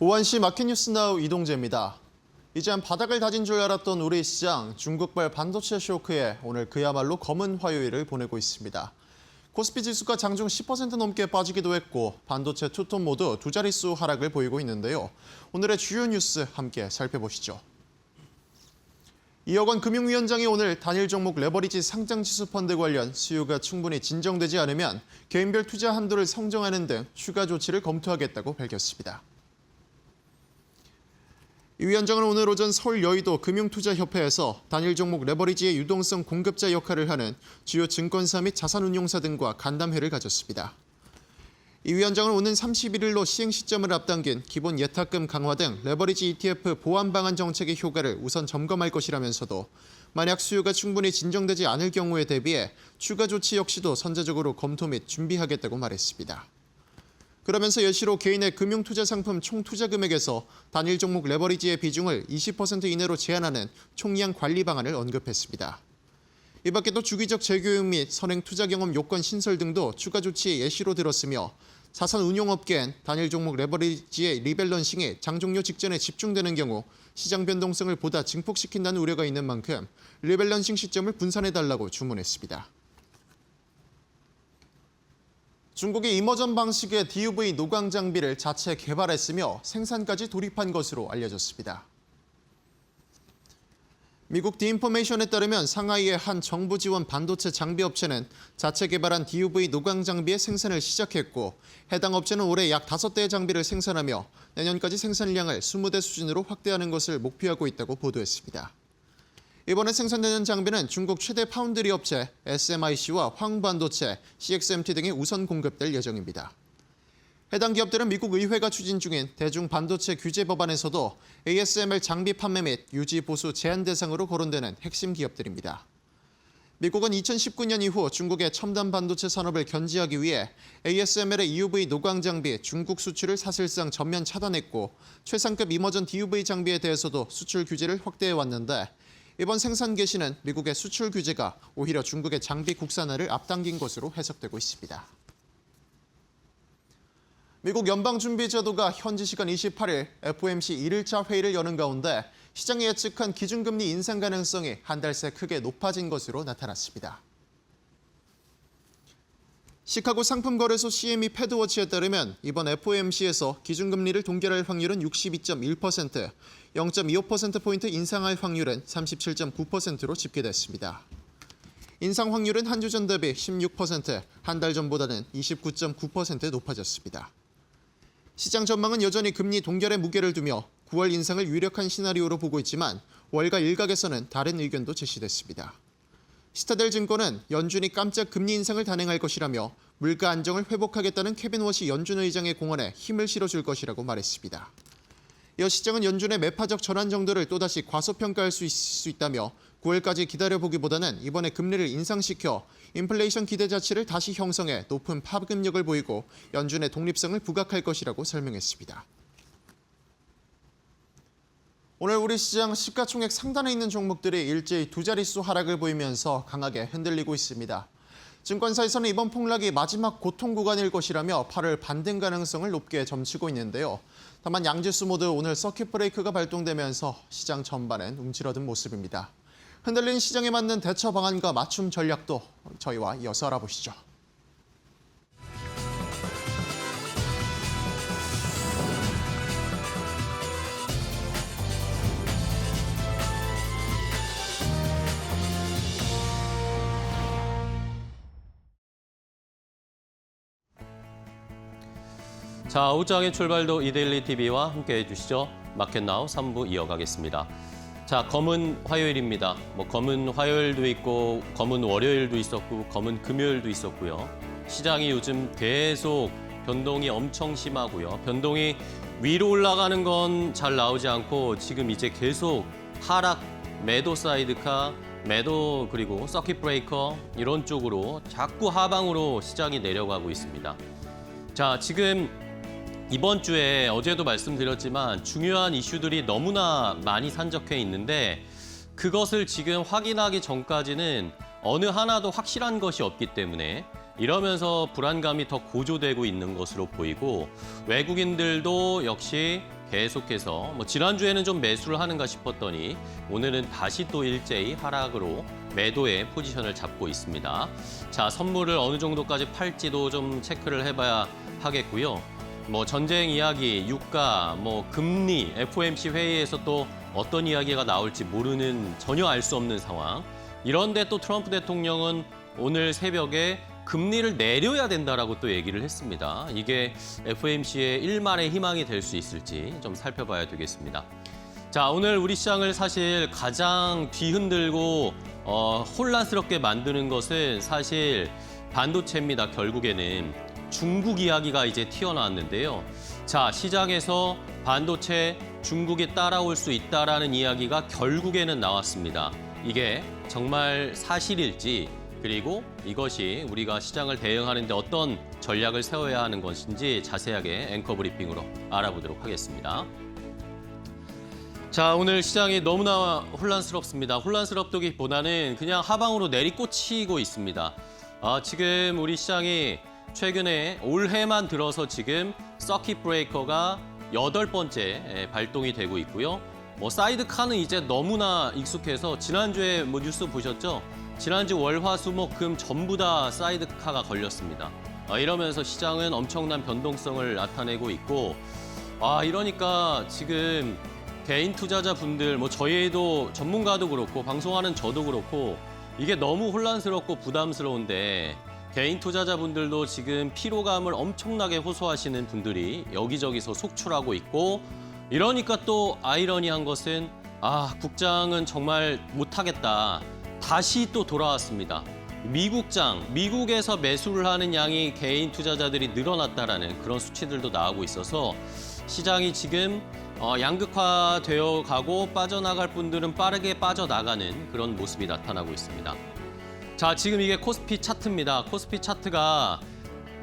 오원시 마켓뉴스나우 이동재입니다. 이젠 바닥을 다진 줄 알았던 우리 시장, 중국발 반도체 쇼크에 오늘 그야말로 검은 화요일을 보내고 있습니다. 코스피 지수가 장중 10% 넘게 빠지기도 했고 반도체 투톱 모두 두 자릿수 하락을 보이고 있는데요. 오늘의 주요 뉴스 함께 살펴보시죠. 이혁원 금융위원장이 오늘 단일 종목 레버리지 상장지수 펀드 관련 수요가 충분히 진정되지 않으면 개인별 투자 한도를 성정하는 등 추가 조치를 검토하겠다고 밝혔습니다. 이 위원장은 오늘 오전 서울 여의도 금융투자협회에서 단일 종목 레버리지의 유동성 공급자 역할을 하는 주요 증권사 및 자산운용사 등과 간담회를 가졌습니다. 이 위원장은 오는 31일로 시행 시점을 앞당긴 기본 예탁금 강화 등 레버리지 ETF 보완 방안 정책의 효과를 우선 점검할 것이라면서도 만약 수요가 충분히 진정되지 않을 경우에 대비해 추가 조치 역시도 선제적으로 검토 및 준비하겠다고 말했습니다. 그러면서 여시로 개인의 금융투자 상품 총 투자 금액에서 단일 종목 레버리지의 비중을 20% 이내로 제한하는 총량 관리 방안을 언급했습니다. 이 밖에도 주기적 재교육 및 선행 투자 경험 요건 신설 등도 추가 조치에 예시로 들었으며 자산 운용업계엔 단일 종목 레버리지의 리밸런싱이 장 종료 직전에 집중되는 경우 시장 변동성을 보다 증폭시킨다는 우려가 있는 만큼 리밸런싱 시점을 분산해달라고 주문했습니다. 중국이 이머전 방식의 DUV 노광 장비를 자체 개발했으며 생산까지 돌입한 것으로 알려졌습니다. 미국 디인포메이션에 따르면 상하이의 한 정부 지원 반도체 장비 업체는 자체 개발한 DUV 노광 장비의 생산을 시작했고 해당 업체는 올해 약 5대의 장비를 생산하며 내년까지 생산량을 20대 수준으로 확대하는 것을 목표하고 있다고 보도했습니다. 이번에 생산되는 장비는 중국 최대 파운드리 업체 SMIC와 황반도체, CXMT 등에 우선 공급될 예정입니다. 해당 기업들은 미국 의회가 추진 중인 대중 반도체 규제 법안에서도 ASML 장비 판매 및 유지 보수 제한 대상으로 거론되는 핵심 기업들입니다. 미국은 2019년 이후 중국의 첨단 반도체 산업을 견제하기 위해 ASML의 EUV 노광 장비 중국 수출을 사실상 전면 차단했고 최상급 이머전 DUV 장비에 대해서도 수출 규제를 확대해 왔는데 이번 생산 개시는 미국의 수출 규제가 오히려 중국의 장비 국산화를 앞당긴 것으로 해석되고 있습니다. 미국 연방준비제도가 현지 시간 28일 FOMC 1일차 회의를 여는 가운데 시장이 예측한 기준금리 인상 가능성이 한 달 새 크게 높아진 것으로 나타났습니다. 시카고 상품거래소 CME 패드워치에 따르면 이번 FOMC에서 기준금리를 동결할 확률은 62.1%, 0.25%포인트 인상할 확률은 37.9%로 집계됐습니다. 인상 확률은 한 주 전 대비 16%, 한 달 전보다는 29.9% 높아졌습니다. 시장 전망은 여전히 금리 동결에 무게를 두며 9월 인상을 유력한 시나리오로 보고 있지만 월가 일각에서는 다른 의견도 제시됐습니다. 시타델 증권은 연준이 깜짝 금리 인상을 단행할 것이라며 물가 안정을 회복하겠다는 케빈 워시 연준 의장의 공언에 힘을 실어줄 것이라고 말했습니다. 이어 시장은 연준의 매파적 전환 정도를 또다시 과소평가할 수 있다며 9월까지 기다려보기보다는 이번에 금리를 인상시켜 인플레이션 기대자치를 다시 형성해 높은 파급력을 보이고 연준의 독립성을 부각할 것이라고 설명했습니다. 오늘 우리 시장 시가총액 상단에 있는 종목들이 일제히 두 자릿수 하락을 보이면서 강하게 흔들리고 있습니다. 증권사에서는 이번 폭락이 마지막 고통 구간일 것이라며 8월 반등 가능성을 높게 점치고 있는데요. 다만 양지수 모두 오늘 서킷 브레이크가 발동되면서 시장 전반은 움츠러든 모습입니다. 흔들린 시장에 맞는 대처 방안과 맞춤 전략도 저희와 이어서 알아보시죠. 자, 아웃장의 출발도 이데일리 TV와 함께 해주시죠. 마켓나우 3부 이어가겠습니다. 자, 검은 화요일입니다. 검은 화요일도 있고 검은 월요일도 있었고 검은 금요일도 있었고요. 시장이 요즘 계속 변동이 엄청 심하고요. 변동이 위로 올라가는 건 잘 나오지 않고 지금 이제 계속 하락, 매도 사이드카, 매도 그리고 서킷 브레이커 이런 쪽으로 자꾸 하방으로 시장이 내려가고 있습니다. 자, 지금 이번 주에 어제도 말씀드렸지만 중요한 이슈들이 너무나 많이 산적해 있는데 그것을 지금 확인하기 전까지는 어느 하나도 확실한 것이 없기 때문에 이러면서 불안감이 더 고조되고 있는 것으로 보이고 외국인들도 역시 계속해서 지난주에는 좀 매수를 하는가 싶었더니 오늘은 다시 또 일제히 하락으로 매도의 포지션을 잡고 있습니다. 자, 선물을 어느 정도까지 팔지도 좀 체크를 해봐야 하겠고요. 전쟁 이야기, 유가, 금리, FOMC 회의에서 또 어떤 이야기가 나올지 모르는 전혀 알 수 없는 상황. 이런데 또 트럼프 대통령은 오늘 새벽에 금리를 내려야 된다라고 또 얘기를 했습니다. 이게 FOMC의 일말의 희망이 될 수 있을지 좀 살펴봐야 되겠습니다. 자, 오늘 우리 시장을 사실 가장 뒤흔들고 혼란스럽게 만드는 것은 사실 반도체입니다. 결국에는 중국 이야기가 이제 튀어나왔는데요. 자, 시장에서 반도체 중국이 따라올 수 있다라는 이야기가 결국에는 나왔습니다. 이게 정말 사실일지, 그리고 이것이 우리가 시장을 대응하는 데 어떤 전략을 세워야 하는 것인지 자세하게 앵커 브리핑으로 알아보도록 하겠습니다. 자, 오늘 시장이 너무나 혼란스럽습니다. 혼란스럽다기보다는 그냥 하방으로 내리꽂히고 있습니다. 지금 우리 시장이 최근에 올해만 들어서 지금 서킷 브레이커가 8번째 발동이 되고 있고요. 사이드카는 이제 너무나 익숙해서 지난주에 뉴스 보셨죠? 지난주 월, 화, 수, 목, 금 전부 다 사이드카가 걸렸습니다. 이러면서 시장은 엄청난 변동성을 나타내고 있고, 이러니까 지금 개인 투자자분들, 저희도 전문가도 그렇고 방송하는 저도 그렇고 이게 너무 혼란스럽고 부담스러운데 개인 투자자분들도 지금 피로감을 엄청나게 호소하시는 분들이 여기저기서 속출하고 있고, 이러니까 또 아이러니한 것은 국장은 정말 못하겠다. 다시 또 돌아왔습니다. 미국에서 매수를 하는 양이 개인 투자자들이 늘어났다라는 그런 수치들도 나오고 있어서 시장이 지금 양극화되어 가고 빠져나갈 분들은 빠르게 빠져나가는 그런 모습이 나타나고 있습니다. 자, 지금 이게 코스피 차트입니다. 코스피 차트가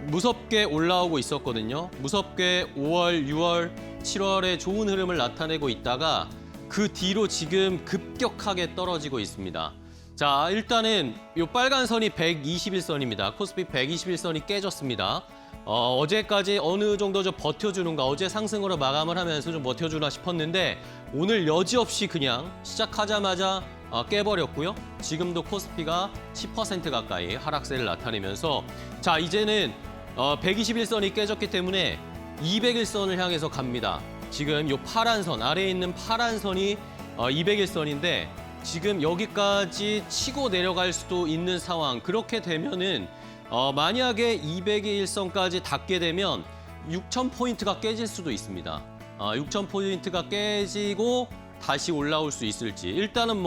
무섭게 올라오고 있었거든요. 무섭게 5월, 6월, 7월에 좋은 흐름을 나타내고 있다가 그 뒤로 지금 급격하게 떨어지고 있습니다. 자, 일단은 이 빨간 선이 121선입니다. 코스피 121선이 깨졌습니다. 어제까지 어느 정도 좀 버텨주는가, 어제 상승으로 마감을 하면서 좀 버텨주나 싶었는데 오늘 여지없이 그냥 시작하자마자 깨버렸고요. 지금도 코스피가 10% 가까이 하락세를 나타내면서 자, 이제는 121선이 깨졌기 때문에 200일선을 향해서 갑니다. 지금 이 파란 선, 아래에 있는 파란 선이 200일선인데 지금 여기까지 치고 내려갈 수도 있는 상황. 그렇게 되면은 만약에 200일선까지 닿게 되면 6,000포인트가 깨질 수도 있습니다. 6,000포인트가 깨지고 다시 올라올 수 있을지. 일단은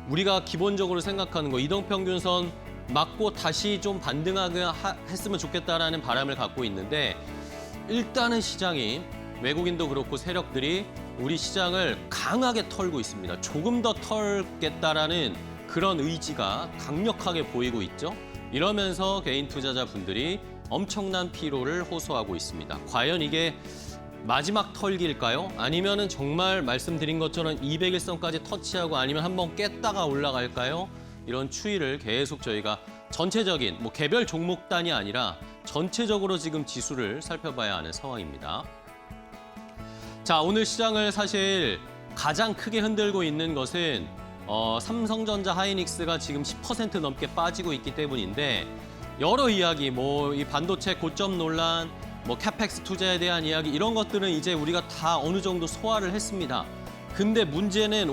우리가 기본적으로 생각하는 거 이동평균선 맞고 다시 좀 반등하게 했으면 좋겠다라는 바람을 갖고 있는데 일단은 시장이 외국인도 그렇고 세력들이 우리 시장을 강하게 털고 있습니다. 조금 더 털겠다라는 그런 의지가 강력하게 보이고 있죠. 이러면서 개인 투자자분들이 엄청난 피로를 호소하고 있습니다. 과연 이게 마지막 털기일까요? 아니면은 정말 말씀드린 것처럼 200일선까지 터치하고 아니면 한번 깼다가 올라갈까요? 이런 추이를 계속 저희가 전체적인 개별 종목 단위 아니라 전체적으로 지금 지수를 살펴봐야 하는 상황입니다. 자, 오늘 시장을 사실 가장 크게 흔들고 있는 것은 삼성전자 하이닉스가 지금 10% 넘게 빠지고 있기 때문인데 여러 이야기, 이 반도체 고점 논란, 캐펙스 투자에 대한 이야기 이런 것들은 이제 우리가 다 어느 정도 소화를 했습니다. 근데 문제는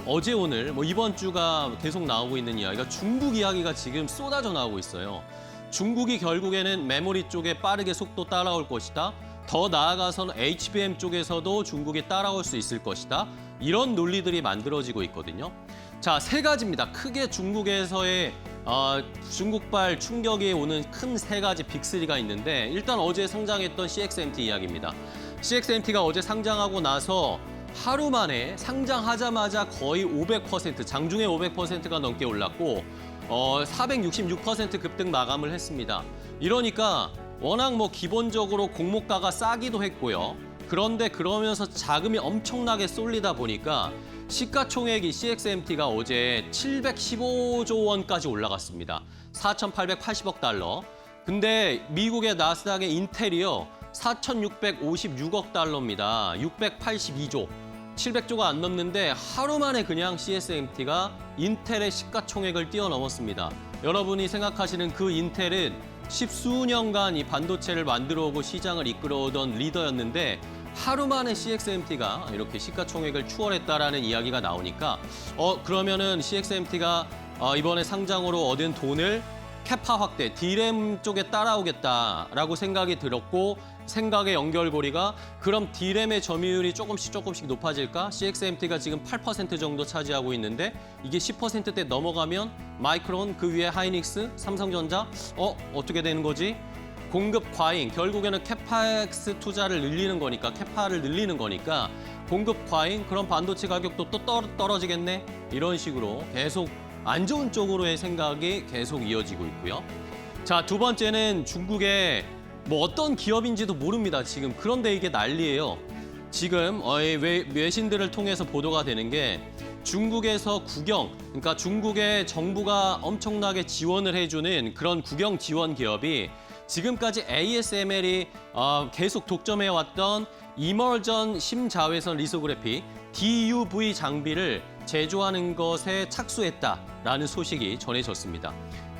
어제 오늘 이번 주가 계속 나오고 있는 이야기가 중국 이야기가 지금 쏟아져 나오고 있어요. 중국이 결국에는 메모리 쪽에 빠르게 속도 따라올 것이다. 더 나아가서는 HBM 쪽에서도 중국이 따라올 수 있을 것이다. 이런 논리들이 만들어지고 있거든요. 자, 세 가지입니다. 크게 중국에서의 중국발 충격이 오는 큰 세 가지 빅3가 있는데 일단 어제 상장했던 CXMT 이야기입니다. CXMT가 어제 상장하고 나서 하루 만에 상장하자마자 거의 500%, 장중에 500%가 넘게 올랐고 466% 급등 마감을 했습니다. 이러니까 워낙 기본적으로 공모가가 싸기도 했고요. 그런데 그러면서 자금이 엄청나게 쏠리다 보니까 시가총액이 CXMT가 어제 715조 원까지 올라갔습니다. 4,880억 달러. 근데 미국의 나스닥의 인텔이요. 4,656억 달러입니다. 682조. 700조가 안 넘는데 하루 만에 그냥 CSMT가 인텔의 시가총액을 뛰어넘었습니다. 여러분이 생각하시는 그 인텔은 십수년간 이 반도체를 만들어 오고 시장을 이끌어오던 리더였는데 하루 만에 CXMT가 이렇게 시가총액을 추월했다라는 이야기가 나오니까 그러면은 CXMT가 이번에 상장으로 얻은 돈을 캐파 확대, D램 쪽에 따라오겠다라고 생각이 들었고 생각의 연결고리가 그럼 D램의 점유율이 조금씩 높아질까? CXMT가 지금 8% 정도 차지하고 있는데 이게 10%대 넘어가면 마이크론, 그 위에 하이닉스, 삼성전자 어떻게 되는 거지? 공급 과잉, 결국에는 캐파엑스 투자를 늘리는 거니까, 캐파를 늘리는 거니까 공급 과잉, 그럼 반도체 가격도 또 떨어지겠네? 이런 식으로 계속 안 좋은 쪽으로의 생각이 계속 이어지고 있고요. 자, 두 번째는 중국의 뭐 어떤 기업인지도 모릅니다, 지금. 그런데 이게 난리예요. 지금 외신들을 통해서 보도가 되는 게 중국에서 그러니까 중국의 정부가 엄청나게 지원을 해주는 그런 국영 지원 기업이 지금까지 ASML이 계속 독점해왔던 이머전 심자외선 리소그래피 DUV 장비를 제조하는 것에 착수했다라는 소식이 전해졌습니다.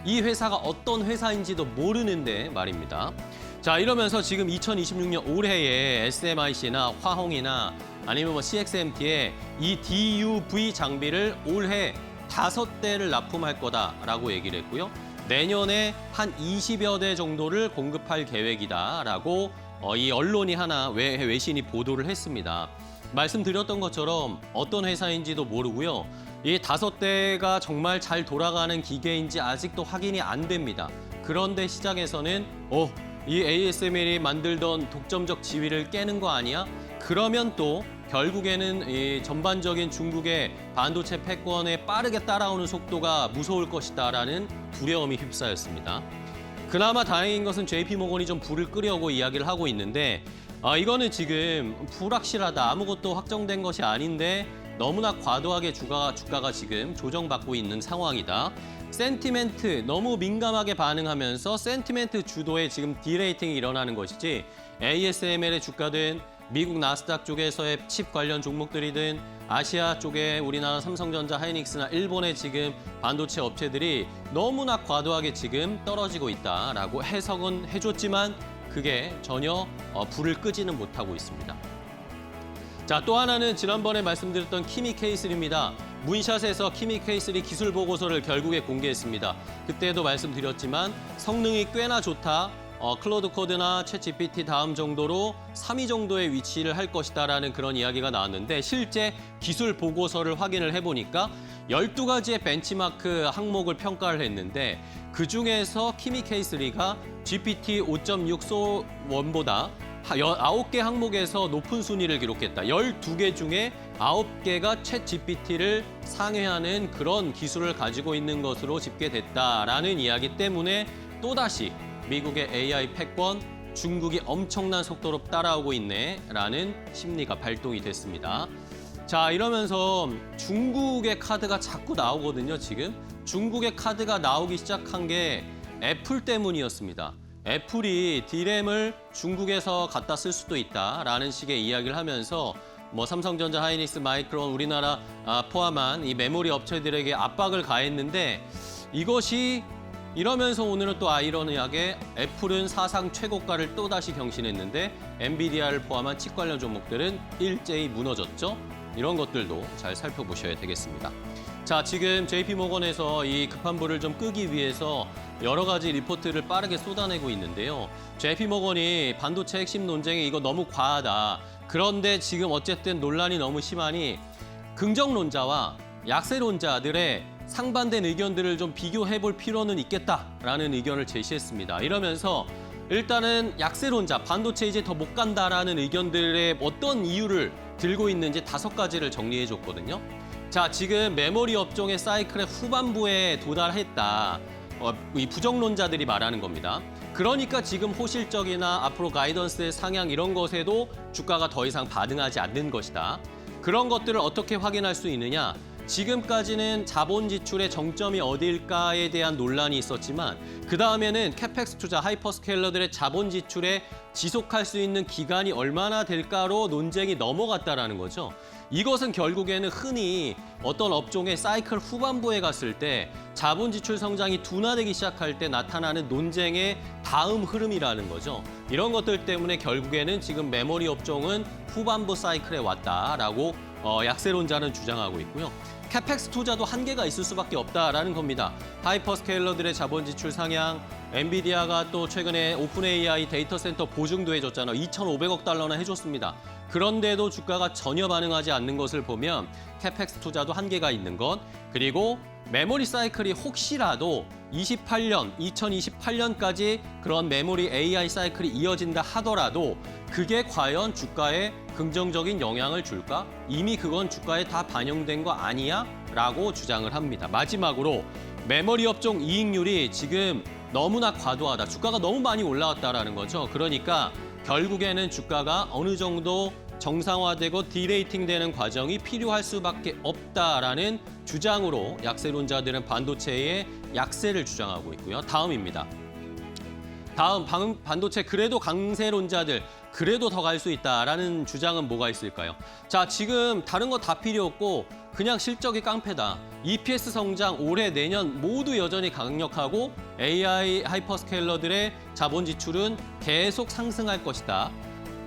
이 회사가 어떤 회사인지도 모르는데 말입니다. 자, 이러면서 지금 2026년 올해에 SMIC나 화홍이나 아니면 뭐 CXMT에 이 DUV 장비를 올해 5대를 납품할 거다라고 얘기를 했고요. 내년에 한 20여 대 정도를 공급할 계획이다라고 이 언론이 하나 외신이 보도를 했습니다. 말씀드렸던 것처럼 어떤 회사인지도 모르고요. 이 5대가 정말 잘 돌아가는 기계인지 아직도 확인이 안 됩니다. 그런데 시장에서는 이 ASML이 만들던 독점적 지위를 깨는 거 아니야? 그러면 또 결국에는 이 전반적인 중국의 반도체 패권에 빠르게 따라오는 속도가 무서울 것이다라는 두려움이 휩싸였습니다. 그나마 다행인 것은 JP모건이 좀 불을 끄려고 이야기를 하고 있는데 이거는 지금 불확실하다, 아무것도 확정된 것이 아닌데 너무나 과도하게 주가가 지금 조정받고 있는 상황이다. 센티멘트 너무 민감하게 반응하면서 센티멘트 주도의 지금 디레이팅이 일어나는 것이지 ASML의 주가든 미국 나스닥 쪽에서의 칩 관련 종목들이든 아시아 쪽에 우리나라 삼성전자, 하이닉스나 일본의 지금 반도체 업체들이 너무나 과도하게 지금 떨어지고 있다라고 해석은 해줬지만 그게 전혀 불을 끄지는 못하고 있습니다. 자, 또 하나는 지난번에 말씀드렸던 키미 K3입니다. 문샷에서 키미 K3 기술 보고서를 결국에 공개했습니다. 그때도 말씀드렸지만 성능이 꽤나 좋다. 클로드 코드나 챗 GPT 다음 정도로 3위 정도의 위치를 할 것이다라는 그런 이야기가 나왔는데 실제 기술 보고서를 확인을 해보니까 12가지의 벤치마크 항목을 평가를 했는데 그중에서 키미 K3가 GPT 5.6 소1보다 9개 항목에서 높은 순위를 기록했다. 12개 중에 9개가 챗 GPT를 상회하는 그런 기술을 가지고 있는 것으로 집계됐다라는 이야기 때문에 또다시 미국의 AI 패권, 중국이 엄청난 속도로 따라오고 있네라는 심리가 발동이 됐습니다. 자, 이러면서 중국의 카드가 자꾸 나오거든요, 지금. 중국의 카드가 나오기 시작한 게 애플 때문이었습니다. 애플이 D램을 중국에서 갖다 쓸 수도 있다라는 식의 이야기를 하면서 뭐 삼성전자, 하이닉스, 마이크론, 우리나라 포함한 이 메모리 업체들에게 압박을 가했는데 이것이 이러면서 오늘은 또 아이러니하게 애플은 사상 최고가를 또다시 경신했는데 엔비디아를 포함한 칩 관련 종목들은 일제히 무너졌죠. 이런 것들도 잘 살펴보셔야 되겠습니다. 자, 지금 JP모건에서 이 급한 불을 좀 끄기 위해서 여러 가지 리포트를 빠르게 쏟아내고 있는데요. JP모건이 반도체 핵심 논쟁이 이거 너무 과하다. 그런데 지금 어쨌든 논란이 너무 심하니 긍정론자와 약세론자들의 상반된 의견들을 좀 비교해 볼 필요는 있겠다라는 의견을 제시했습니다. 이러면서 일단은 약세론자, 반도체 이제 더 못 간다라는 의견들의 어떤 이유를 들고 있는지 5가지를 정리해 줬거든요. 자, 지금 메모리 업종의 사이클의 후반부에 도달했다. 이 부정론자들이 말하는 겁니다. 그러니까 지금 호실적이나 앞으로 가이던스의 상향 이런 것에도 주가가 더 이상 반응하지 않는 것이다. 그런 것들을 어떻게 확인할 수 있느냐? 지금까지는 자본 지출의 정점이 어디일까에 대한 논란이 있었지만 그 다음에는 캐펙스 투자 하이퍼스케일러들의 자본 지출에 지속할 수 있는 기간이 얼마나 될까로 논쟁이 넘어갔다라는 거죠. 이것은 결국에는 흔히 어떤 업종의 사이클 후반부에 갔을 때 자본 지출 성장이 둔화되기 시작할 때 나타나는 논쟁의 다음 흐름이라는 거죠. 이런 것들 때문에 결국에는 지금 메모리 업종은 후반부 사이클에 왔다라고 약세론자는 주장하고 있고요. 캐펙스 투자도 한계가 있을 수밖에 없다라는 겁니다. 하이퍼스케일러들의 자본 지출 상향, 엔비디아가 또 최근에 오픈 AI 데이터 센터 보증도 해줬잖아요. 2,500억 달러나 해줬습니다. 그런데도 주가가 전혀 반응하지 않는 것을 보면 캐펙스 투자도 한계가 있는 것, 그리고 메모리 사이클이 혹시라도 2028년까지 그런 메모리 AI 사이클이 이어진다 하더라도 그게 과연 주가에 긍정적인 영향을 줄까? 이미 그건 주가에 다 반영된 거 아니야? 라고 주장을 합니다. 마지막으로 메모리 업종 이익률이 지금 너무나 과도하다. 주가가 너무 많이 올라왔다라는 거죠. 그러니까 결국에는 주가가 어느 정도 정상화되고 디레이팅되는 과정이 필요할 수밖에 없다라는 주장으로 약세론자들은 반도체의 약세를 주장하고 있고요. 다음입니다. 다음 반도체 그래도 강세론자들 그래도 더 갈 수 있다라는 주장은 뭐가 있을까요? 자, 지금 다른 거 다 필요 없고 그냥 실적이 깡패다. EPS 성장 올해 내년 모두 여전히 강력하고 AI 하이퍼스케일러들의 자본 지출은 계속 상승할 것이다.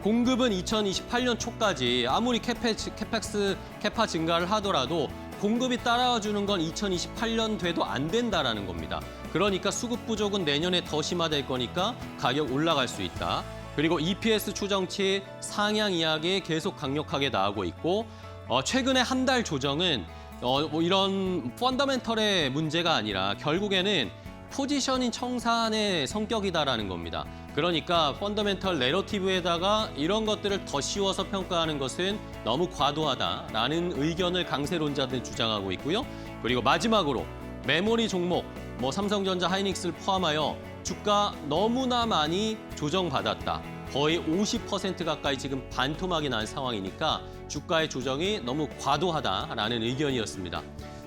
공급은 2028년 초까지 아무리 캐파 증가를 하더라도 공급이 따라와주는 건 2028년 돼도 안 된다라는 겁니다. 그러니까 수급 부족은 내년에 더 심화될 거니까 가격 올라갈 수 있다. 그리고 EPS 추정치 상향 이야기 계속 강력하게 나오고 있고 최근에 한 달 조정은 뭐 이런 펀더멘털의 문제가 아니라 결국에는 포지셔닝 청산의 성격이다라는 겁니다. 그러니까 펀더멘털 내러티브에다가 이런 것들을 더 씌워서 평가하는 것은 너무 과도하다라는 의견을 강세론자들 주장하고 있고요. 그리고 마지막으로 메모리 종목, 뭐 삼성전자, 하이닉스를 포함하여 주가 너무나 많이 조정받았다. 거의 50% 가까이 지금 반토막이 난 상황이니까 주가의 조정이 너무 과도하다라는 의견이었습니다.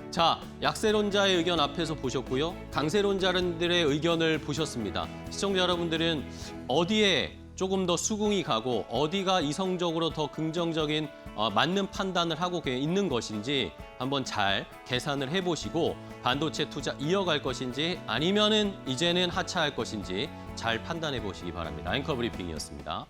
자, 약세론자의 의견 앞에서 보셨고요. 강세론자들의 의견을 보셨습니다. 시청자 여러분들은 어디에 조금 더 수긍이 가고 어디가 이성적으로 더 긍정적인 맞는 판단을 하고 있는 것인지 한번 잘 계산을 해보시고 반도체 투자 이어갈 것인지 아니면은 이제는 하차할 것인지 잘 판단해 보시기 바랍니다. 앵커 브리핑이었습니다.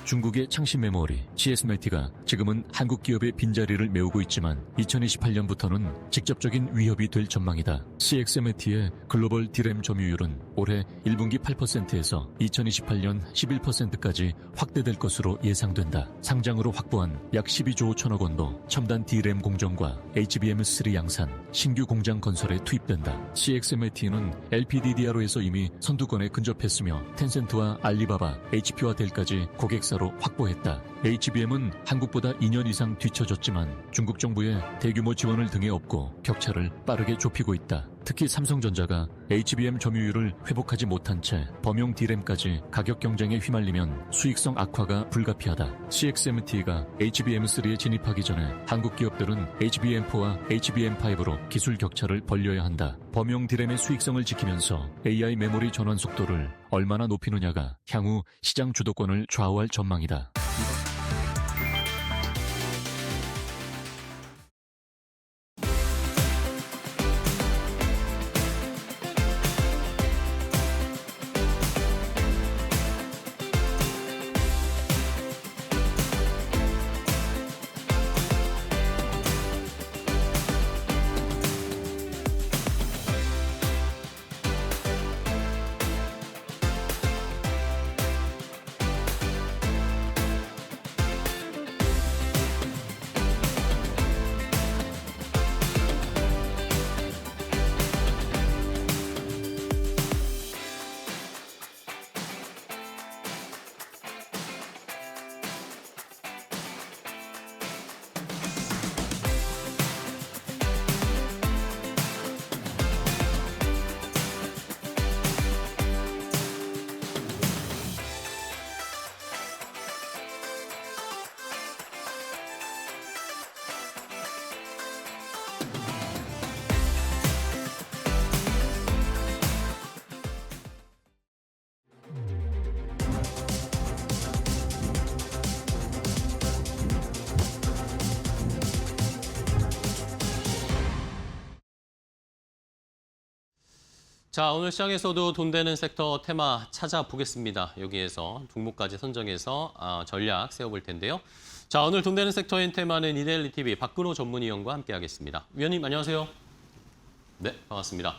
중국의 창신 메모리 GSMT가 지금은 한국 기업의 빈자리를 메우고 있지만 2028년부터는 직접적인 위협이 될 전망이다. CXMT의 글로벌 D램 점유율은 올해 1분기 8%에서 2028년 11%까지 확대될 것으로 예상된다. 상장으로 확보한 약 12조 5천억 원도 첨단 D램 공정과 HBM3 양산, 신규 공장 건설에 투입된다. CXMT는 LPDDR에서 이미 선두권에 근접했으며 텐센트와 알리바바, HP와 델까지 고객사로 확보했다. HBM은 한국보다 2년 이상 뒤처졌지만 중국 정부의 대규모 지원을 등에 업고 격차를 빠르게 좁히고 있다. 특히 삼성전자가 HBM 점유율을 회복하지 못한 채 범용 D램까지 가격 경쟁에 휘말리면 수익성 악화가 불가피하다. CXMT가 HBM3에 진입하기 전에 한국 기업들은 HBM4와 HBM5로 기술 격차를 벌려야 한다. 범용 D램의 수익성을 지키면서 AI 메모리 전환 속도를 얼마나 높이느냐가 향후 시장 주도권을 좌우할 전망이다. 자, 오늘 시장에서도 돈 되는 섹터 테마 찾아보겠습니다. 여기에서 종목까지 선정해서 전략 세워볼 텐데요. 자, 오늘 돈 되는 섹터인 테마는 이데일리 TV 박근호 전문위원과 함께하겠습니다. 위원님 안녕하세요. 네, 반갑습니다.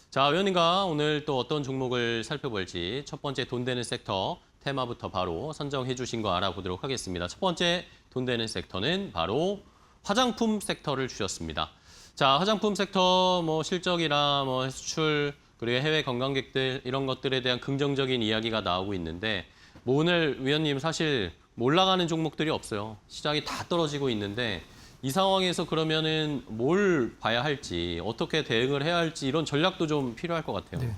자, 위원님과 오늘 또 어떤 종목을 살펴볼지 첫 번째 돈 되는 섹터 테마부터 바로 선정해 주신 거 알아보도록 하겠습니다. 첫 번째 돈 되는 섹터는 바로 화장품 섹터를 주셨습니다. 자, 화장품 섹터 뭐 실적이나 뭐 수출 그리고 해외 관광객들 이런 것들에 대한 긍정적인 이야기가 나오고 있는데 뭐 오늘 위원님 사실 올라가는 종목들이 없어요. 시장이 다 떨어지고 있는데 이 상황에서 그러면은 뭘 봐야 할지 어떻게 대응을 해야 할지 이런 전략도 좀 필요할 것 같아요. 네.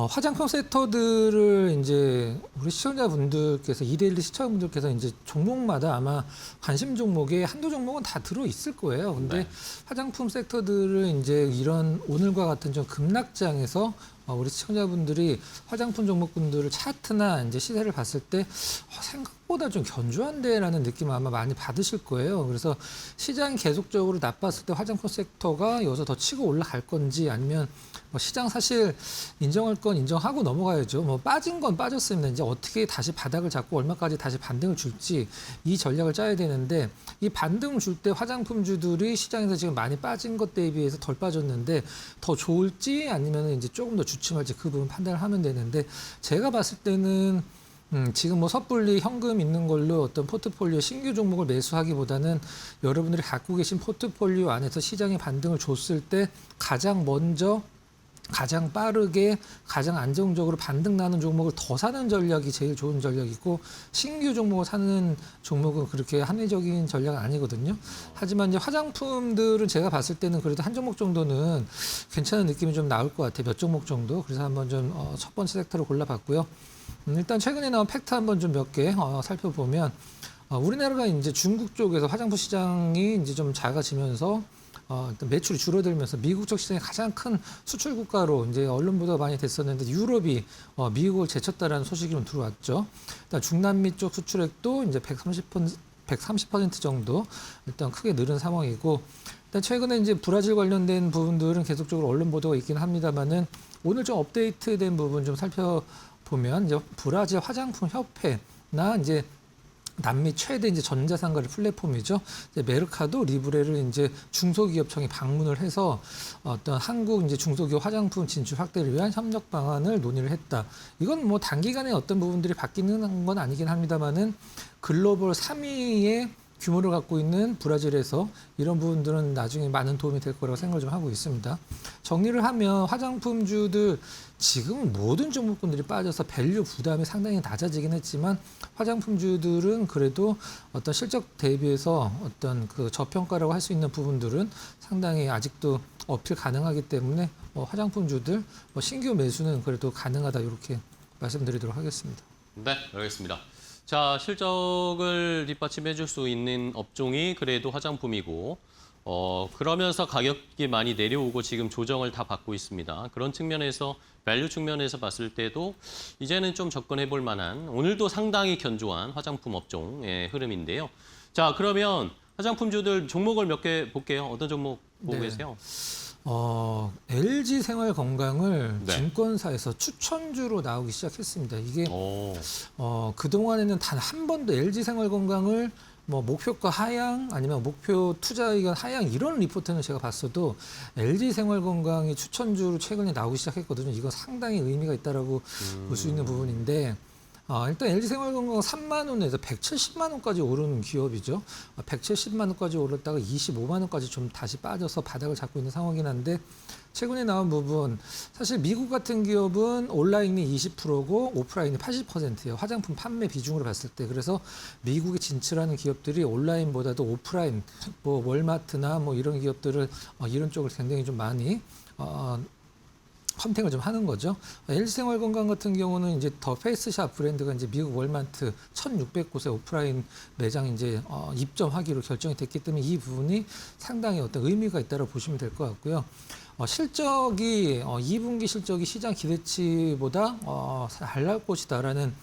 화장품 섹터들을 이제 우리 시청자분들께서 이데일리 시청자분들께서 이제 종목마다 아마 관심 종목에 한두 종목은 다 들어 있을 거예요. 근데 네. 화장품 섹터들을 이제 이런 오늘과 같은 좀 급락장에서 우리 시청자분들이 화장품 종목군들을 차트나 이제 시세를 봤을 때 생각보다 좀 견조한데라는 느낌을 아마 많이 받으실 거예요. 그래서 시장이 계속적으로 나빴을 때 화장품 섹터가 여기서 더 치고 올라갈 건지 아니면 시장 사실 인정할 건 인정하고 넘어가야죠. 뭐 빠진 건 빠졌습니다. 이제 어떻게 다시 바닥을 잡고 얼마까지 다시 반등을 줄지 이 전략을 짜야 되는데 이 반등 줄 때 화장품주들이 시장에서 지금 많이 빠진 것 대비해서 덜 빠졌는데 더 좋을지 아니면 이제 조금 더 주춤할지 그 부분 판단을 하면 되는데 제가 봤을 때는 지금 뭐 섣불리 현금 있는 걸로 어떤 포트폴리오 신규 종목을 매수하기보다는 여러분들이 갖고 계신 포트폴리오 안에서 시장이 반등을 줬을 때 가장 먼저 가장 빠르게 가장 안정적으로 반등 나는 종목을 더 사는 전략이 제일 좋은 전략이고 신규 종목을 사는 종목은 그렇게 합리적인 전략은 아니거든요. 하지만 이제 화장품들은 제가 봤을 때는 그래도 한 종목 정도는 괜찮은 느낌이 좀 나올 것 같아요. 몇 종목 정도. 그래서 한번 좀 첫 번째 섹터를 골라봤고요. 일단 최근에 나온 팩트 한번 좀 몇 개 살펴보면 우리나라가 이제 중국 쪽에서 화장품 시장이 이제 좀 작아지면서 일단 매출이 줄어들면서 미국 쪽 시장이 가장 큰 수출 국가로 이제 언론 보도가 많이 됐었는데 유럽이 미국을 제쳤다라는 소식이 좀 들어왔죠. 일단 중남미 쪽 수출액도 이제 130% 정도 일단 크게 늘은 상황이고 일단 최근에 이제 브라질 관련된 부분들은 계속적으로 언론 보도가 있긴 합니다만은 오늘 좀 업데이트된 부분 좀 살펴보면 이제 브라질 화장품 협회나 이제 남미 최대 이제 전자상거래 플랫폼이죠. 이제 메르카도 리브레를 이제 중소기업청이 방문을 해서 어떤 한국 이제 중소기업 화장품 진출 확대를 위한 협력 방안을 논의를 했다. 이건 뭐 단기간에 어떤 부분들이 바뀌는 건 아니긴 합니다만은 글로벌 3위의 규모를 갖고 있는 브라질에서 이런 부분들은 나중에 많은 도움이 될 거라고 생각을 좀 하고 있습니다. 정리를 하면 화장품주들 지금 모든 종목군들이 빠져서 밸류 부담이 상당히 낮아지긴 했지만 화장품주들은 그래도 어떤 실적 대비해서 어떤 그 저평가라고 할 수 있는 부분들은 상당히 아직도 어필 가능하기 때문에 화장품주들 신규 매수는 그래도 가능하다 이렇게 말씀드리도록 하겠습니다. 네, 알겠습니다. 자, 실적을 뒷받침해 줄 수 있는 업종이 그래도 화장품이고 그러면서 가격이 많이 내려오고 지금 조정을 다 받고 있습니다. 그런 측면에서 밸류 측면에서 봤을 때도 이제는 좀 접근해 볼 만한 오늘도 상당히 견조한 화장품 업종의 흐름인데요. 자, 그러면 화장품주들 종목을 몇 개 볼게요. 어떤 종목 보고 네. 계세요? LG 생활건강을 네. 증권사에서 추천주로 나오기 시작했습니다. 이게 오, 그동안에는 단 한 번도 LG 생활건강을 뭐 목표가 하향 아니면 목표 투자 의견 하향 이런 리포트는 제가 봤어도 LG 생활건강이 추천주로 최근에 나오기 시작했거든요. 이거 상당히 의미가 있다라고 볼 수 있는 부분인데 일단 LG 생활건강 3만 원에서 170만 원까지 오른 기업이죠. 170만 원까지 오르다가 25만 원까지 좀 다시 빠져서 바닥을 잡고 있는 상황이긴 한데 최근에 나온 부분 사실 미국 같은 기업은 온라인이 20%고 오프라인이 80%예요. 화장품 판매 비중으로 봤을 때. 그래서 미국에 진출하는 기업들이 온라인보다도 오프라인 뭐 월마트나 뭐 이런 기업들을 이런 쪽을 굉장히 좀 많이 컨택을 좀 하는 거죠. LG생활건강 같은 경우는 이제 더 페이스샵 브랜드가 이제 미국 월마트 1,600곳의 오프라인 매장 이제 입점하기로 결정이 됐기 때문에 이 부분이 상당히 어떤 의미가 있다고 보시면 될 것 같고요. 실적이 2분기 실적이 시장 기대치보다 잘 나올 것이다라는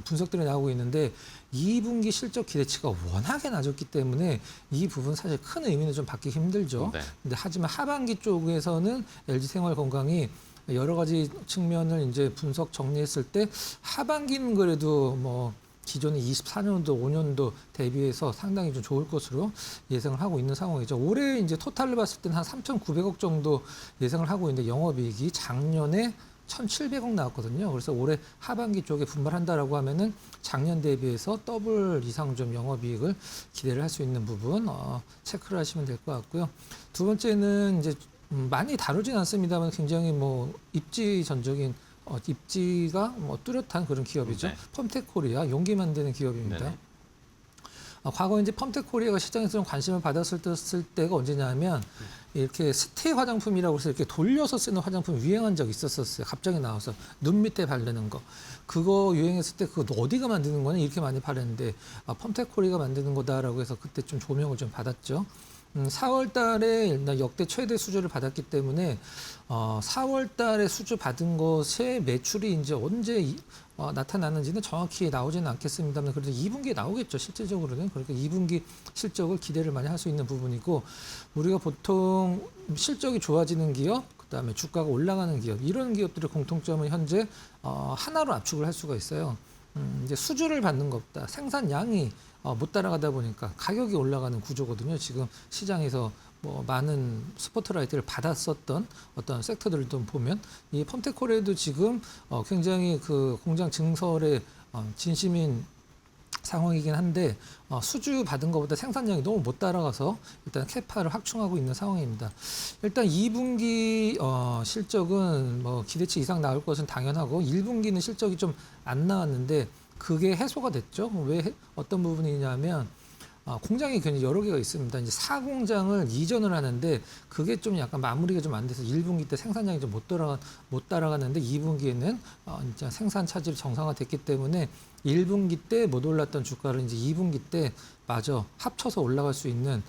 분석들이 나오고 있는데 2분기 실적 기대치가 워낙에 낮았기 때문에 이 부분 사실 큰 의미는 좀 받기 힘들죠. 네. 근데 하지만 하반기 쪽에서는 LG생활건강이 여러 가지 측면을 이제 분석 정리했을 때 하반기는 그래도 뭐 기존의 24년도, 5년도 대비해서 상당히 좀 좋을 것으로 예상을 하고 있는 상황이죠. 올해 이제 토탈을 봤을 때는 한 3,900억 정도 예상을 하고 있는데 영업이익이 작년에 1,700억 나왔거든요. 그래서 올해 하반기 쪽에 분발한다라고 하면은 작년 대비해서 더블 이상 좀 영업이익을 기대를 할 수 있는 부분 체크를 하시면 될 것 같고요. 두 번째는 이제 많이 다루진 않습니다만 굉장히 뭐 입지전적인 입지가 뭐 뚜렷한 그런 기업이죠. 네. 펌텍코리아 용기 만드는 기업입니다. 네네. 과거 이제 펌텍코리아가 시장에서 좀 관심을 받았을 때가 언제냐면 이렇게 스테 화장품이라고 해서 이렇게 돌려서 쓰는 화장품 유행한 적이 있었어요. 갑자기 나와서 눈 밑에 바르는 거. 그거 유행했을 때 그거 어디가 만드는 거냐 이렇게 많이 팔았는데 펌텍코리아가 만드는 거다라고 해서 그때 좀 조명을 좀 받았죠. 4월 달에 일단 역대 최대 수주를 받았기 때문에 4월 달에 수주 받은 것의 매출이 이제 언제 나타나는지는 정확히 나오지는 않겠습니다만 그래도 2분기에 나오겠죠. 실질적으로는. 그러니까 2분기 실적을 기대를 많이 할 수 있는 부분이고 우리가 보통 실적이 좋아지는 기업 그다음에 주가가 올라가는 기업 이런 기업들의 공통점은 현재 하나로 압축을 할 수가 있어요. 이제 수주를 받는 것보다 생산량이 못 따라가다 보니까 가격이 올라가는 구조거든요. 지금 시장에서 뭐 많은 스포트라이트를 받았었던 어떤 섹터들을 좀 보면 이 펌텍코리아도 지금 굉장히 그 공장 증설에 진심인 상황이긴 한데 수주 받은 것보다 생산량이 너무 못 따라가서 일단 캐파를 확충하고 있는 상황입니다. 일단 2분기 실적은 뭐 기대치 이상 나올 것은 당연하고 1분기는 실적이 좀 안 나왔는데 그게 해소가 됐죠. 왜 어떤 부분이냐면 공장이 굉장히 여러 개가 있습니다. 이제 4공장을 이전을 하는데 그게 좀 약간 마무리가 좀 안 돼서 1분기 때 생산량이 좀 못 따라가는데 2분기에는 이제 생산 차질이 정상화됐기 때문에 1분기 때 못 올랐던 주가를 이제 2분기 때 마저 합쳐서 올라갈 수 있는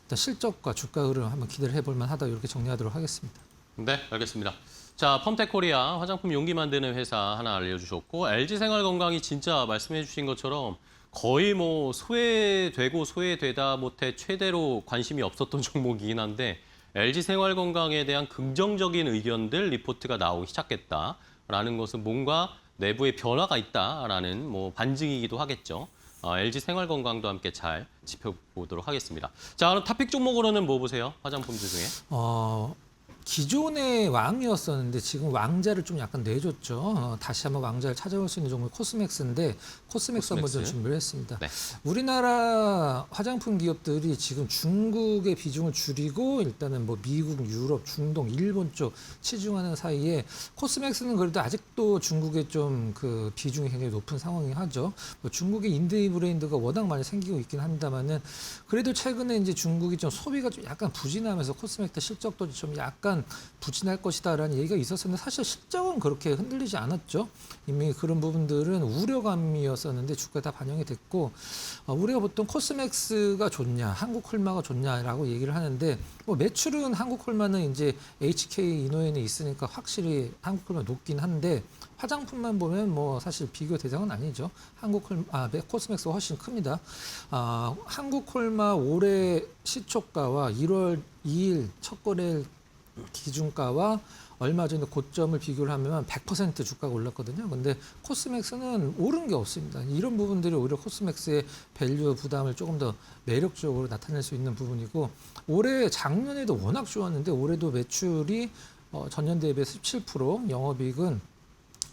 어떤 실적과 주가 흐름 한번 기대를 해볼 만하다 이렇게 정리하도록 하겠습니다. 네, 알겠습니다. 자, 펌텍코리아 화장품 용기 만드는 회사 하나 알려주셨고 LG생활건강이 진짜 말씀해 주신 것처럼 거의 뭐 소외되다 못해 최대로 관심이 없었던 종목이긴 한데 LG생활건강에 대한 긍정적인 의견들 리포트가 나오기 시작했다라는 것은 뭔가 내부에 변화가 있다라는 뭐 반증이기도 하겠죠. LG생활건강도 함께 잘 짚어보도록 하겠습니다. 자, 그럼 탑픽 종목으로는 뭐 보세요? 화장품주 중에? 기존의 왕이었었는데 지금 왕자를 좀 약간 내줬죠. 다시 한번 왕자를 찾아올 수 있는 종목이 코스맥스인데 코스맥스 한번 좀 준비를 했습니다. 네. 우리나라 화장품 기업들이 지금 중국의 비중을 줄이고 일단은 뭐 미국, 유럽, 중동, 일본 쪽 치중하는 사이에 코스맥스는 그래도 아직도 중국의 좀 그 비중이 굉장히 높은 상황이 하죠. 뭐 중국의 인디 브랜드가 워낙 많이 생기고 있긴 합니다만은 그래도 최근에 이제 중국이 좀 소비가 좀 약간 부진하면서 코스맥스 실적도 좀 약간 부진할 것이다라는 얘기가 있었는데 사실 실적은 그렇게 흔들리지 않았죠. 이미 그런 부분들은 우려감이었었는데 주가에 다 반영이 됐고 우리가 보통 코스맥스가 좋냐, 한국콜마가 좋냐라고 얘기를 하는데 뭐 매출은 한국콜마는 이제 HK 이노엔에 있으니까 확실히 한국콜마 높긴 한데 화장품만 보면 뭐 사실 비교 대상은 아니죠. 코스맥스가 훨씬 큽니다. 한국콜마 올해 시초가와 1월 2일 첫 거래 기준가와 얼마 전에 고점을 비교를 하면 100% 주가가 올랐거든요. 근데 코스맥스는 오른 게 없습니다. 이런 부분들이 오히려 코스맥스의 밸류 부담을 조금 더 매력적으로 나타낼 수 있는 부분이고 올해 작년에도 워낙 좋았는데 올해도 매출이 전년 대비해서 17%, 영업이익은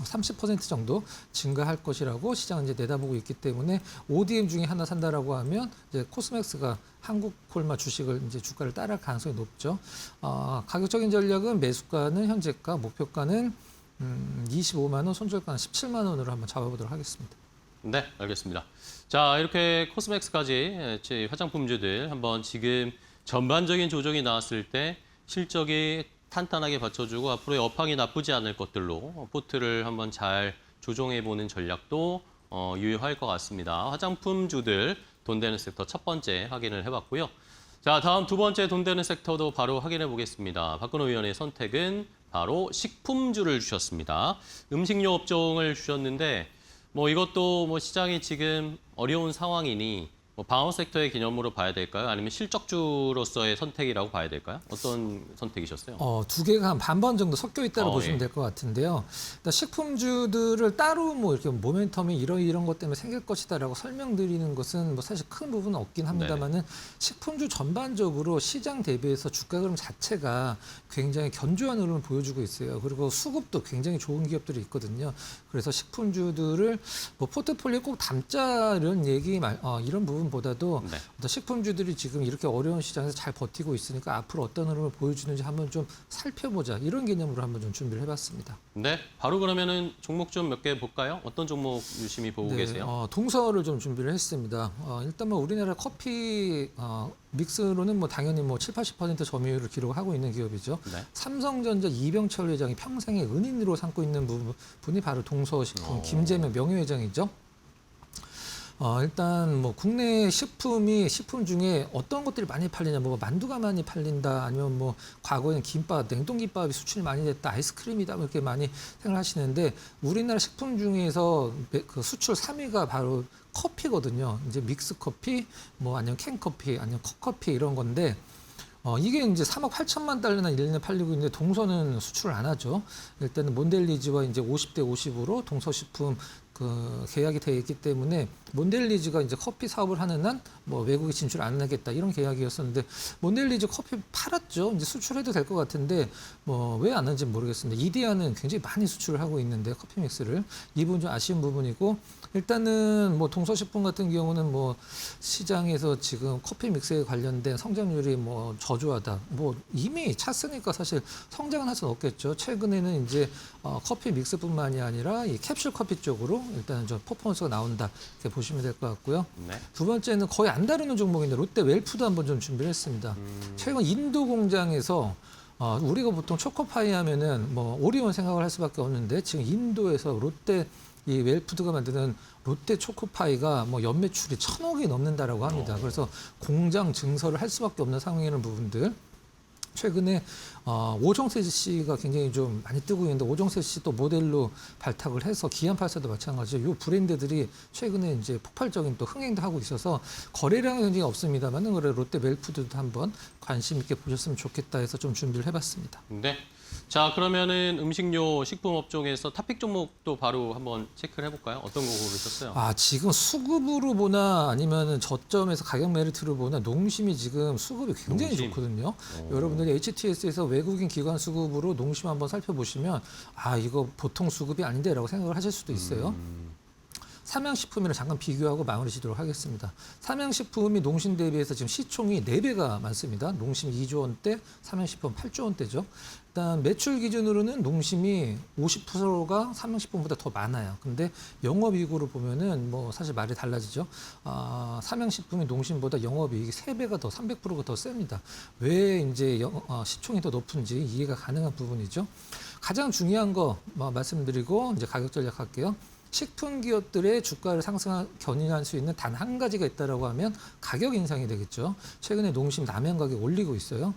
30% 정도 증가할 것이라고 시장은 이제 내다보고 있기 때문에 ODM 중에 하나 산다라고 하면 이제 코스맥스가 한국콜마 주식을 이제 주가를 따라갈 가능성이 높죠. 가격적인 전략은 매수가는 현재가, 목표가는 25만 원, 손절가는 17만 원으로 한번 잡아보도록 하겠습니다. 네, 알겠습니다. 자, 이렇게 코스맥스까지 화장품주들 한번 지금 전반적인 조정이 나왔을 때 실적이 탄탄하게 받쳐주고 앞으로의 업황이 나쁘지 않을 것들로 포트를 한번 잘 조정해보는 전략도 유효할 것 같습니다. 화장품주들 돈 되는 섹터 첫 번째 확인을 해봤고요. 자, 다음 두 번째 돈 되는 섹터도 바로 확인해 보겠습니다. 박근호 위원의 선택은 바로 식품주를 주셨습니다. 음식료 업종을 주셨는데 뭐 이것도 뭐 시장이 지금 어려운 상황이니 뭐 방어 섹터의 개념으로 봐야 될까요? 아니면 실적주로서의 선택이라고 봐야 될까요? 어떤 선택이셨어요? 두 개가 한 반반 정도 섞여 있다고 보시면 예. 될 것 같은데요. 일단 식품주들을 따로 뭐 이렇게 모멘텀이 이런 것 때문에 생길 것이다라고 설명드리는 것은 뭐 사실 큰 부분은 없긴 합니다만은 식품주 전반적으로 시장 대비해서 주가 흐름 자체가 굉장히 견조한 흐름을 보여주고 있어요. 그리고 수급도 굉장히 좋은 기업들이 있거든요. 그래서 식품주들을 뭐 포트폴리오에 꼭 담자 이런 이런 부분보다도 네. 어떤 식품주들이 지금 이렇게 어려운 시장에서 잘 버티고 있으니까 앞으로 어떤 흐름을 보여주는지 한번 좀 살펴보자 이런 개념으로 한번 좀 준비를 해봤습니다. 네, 바로 그러면은 종목 좀 몇 개 볼까요? 어떤 종목 유심히 보고 계세요? 동서를 좀 준비를 했습니다. 일단 뭐 우리나라 커피 믹스로는 뭐 당연히 뭐 7~80% 점유율을 기록하고 있는 기업이죠. 네. 삼성전자 이병철 회장이 평생의 은인으로 삼고 있는 분이 바로 동서식품 김재명 명예회장이죠. 일단 뭐 국내 식품 중에 어떤 것들이 많이 팔리냐, 뭐 만두가 많이 팔린다, 아니면 뭐 과거에는 김밥, 냉동김밥이 수출이 많이 됐다, 아이스크림이다, 뭐 이렇게 많이 생각하시는데 우리나라 식품 중에서 그 수출 3위가 바로 커피거든요. 이제 믹스 커피, 뭐 아니면 캔 커피, 아니면 컵커피 이런 건데. 이게 이제 3억 8천만 달러나 1년에 팔리고 있는데 동서는 수출을 안 하죠. 일단은 몬델리즈와 이제 50대 50으로 동서식품 그 계약이 되어 있기 때문에 몬델리즈가 이제 커피 사업을 하는 한 뭐 외국에 진출 안 하겠다 이런 계약이었었는데 몬델리즈 커피 팔았죠. 이제 수출해도 될 것 같은데 뭐 왜 안 하는지 모르겠습니다. 이디야는 굉장히 많이 수출을 하고 있는데 커피 믹스를 이 부분 좀 아쉬운 부분이고 일단은 뭐 동서식품 같은 경우는 뭐 시장에서 지금 커피 믹스에 관련된 성장률이 뭐 저조하다. 뭐 이미 찼으니까 사실 성장은 할 수는 없겠죠. 최근에는 이제 커피 믹스뿐만이 아니라 이 캡슐 커피 쪽으로 일단은 좀 퍼포먼스가 나온다 이렇게 보시면 될 것 같고요. 네. 두 번째는 거의 안 다루는 종목인데 롯데 웰푸드 한번 좀 준비를 했습니다. 최근 인도 공장에서 우리가 보통 초코파이 하면은 뭐 오리온 생각을 할 수밖에 없는데 지금 인도에서 롯데 이 웰푸드가 만드는 롯데 초코파이가 뭐 연매출이 1,000억이 넘는다라고 합니다. 그래서 공장 증설을 할 수밖에 없는 상황이라는 부분들. 최근에 오정세 씨가 굉장히 좀 많이 뜨고 있는데 오정세 씨 또 모델로 발탁을 해서 기안84도 마찬가지죠. 이 브랜드들이 최근에 이제 폭발적인 또 흥행도 하고 있어서 거래량은 굉장히 없습니다만은 그래 롯데 웰푸드도 한번 관심 있게 보셨으면 좋겠다 해서 좀 준비를 해봤습니다. 네. 자, 그러면은 음식료 식품 업종에서 탑픽 종목도 바로 한번 체크를 해볼까요? 어떤 거 고르셨어요? 지금 수급으로 보나 아니면은 저점에서 가격 메리트로 보나 농심이 지금 수급이 굉장히 농심. 좋거든요. 여러분들이 HTS에서 외국인 기관 수급으로 농심 한번 살펴보시면 이거 보통 수급이 아닌데라고 생각을 하실 수도 있어요. 삼양식품이랑 잠깐 비교하고 마무리 짓도록 하겠습니다. 삼양식품이 농심 대비해서 지금 시총이 4배가 많습니다. 농심 2조 원대, 삼양식품 8조 원대죠. 일단 매출 기준으로는 농심이 50%가 삼양식품보다 더 많아요. 근데 영업이익으로 보면은 뭐 사실 말이 달라지죠. 삼양식품이 농심보다 영업이익이 3배가 더 300%가 더 셉니다. 왜 이제 시총이 더 높은지 이해가 가능한 부분이죠. 가장 중요한 거 말씀드리고 이제 가격 전략할게요. 식품 기업들의 주가를 견인할 수 있는 단 한 가지가 있다라고 하면 가격 인상이 되겠죠. 최근에 농심 라면 가격 올리고 있어요.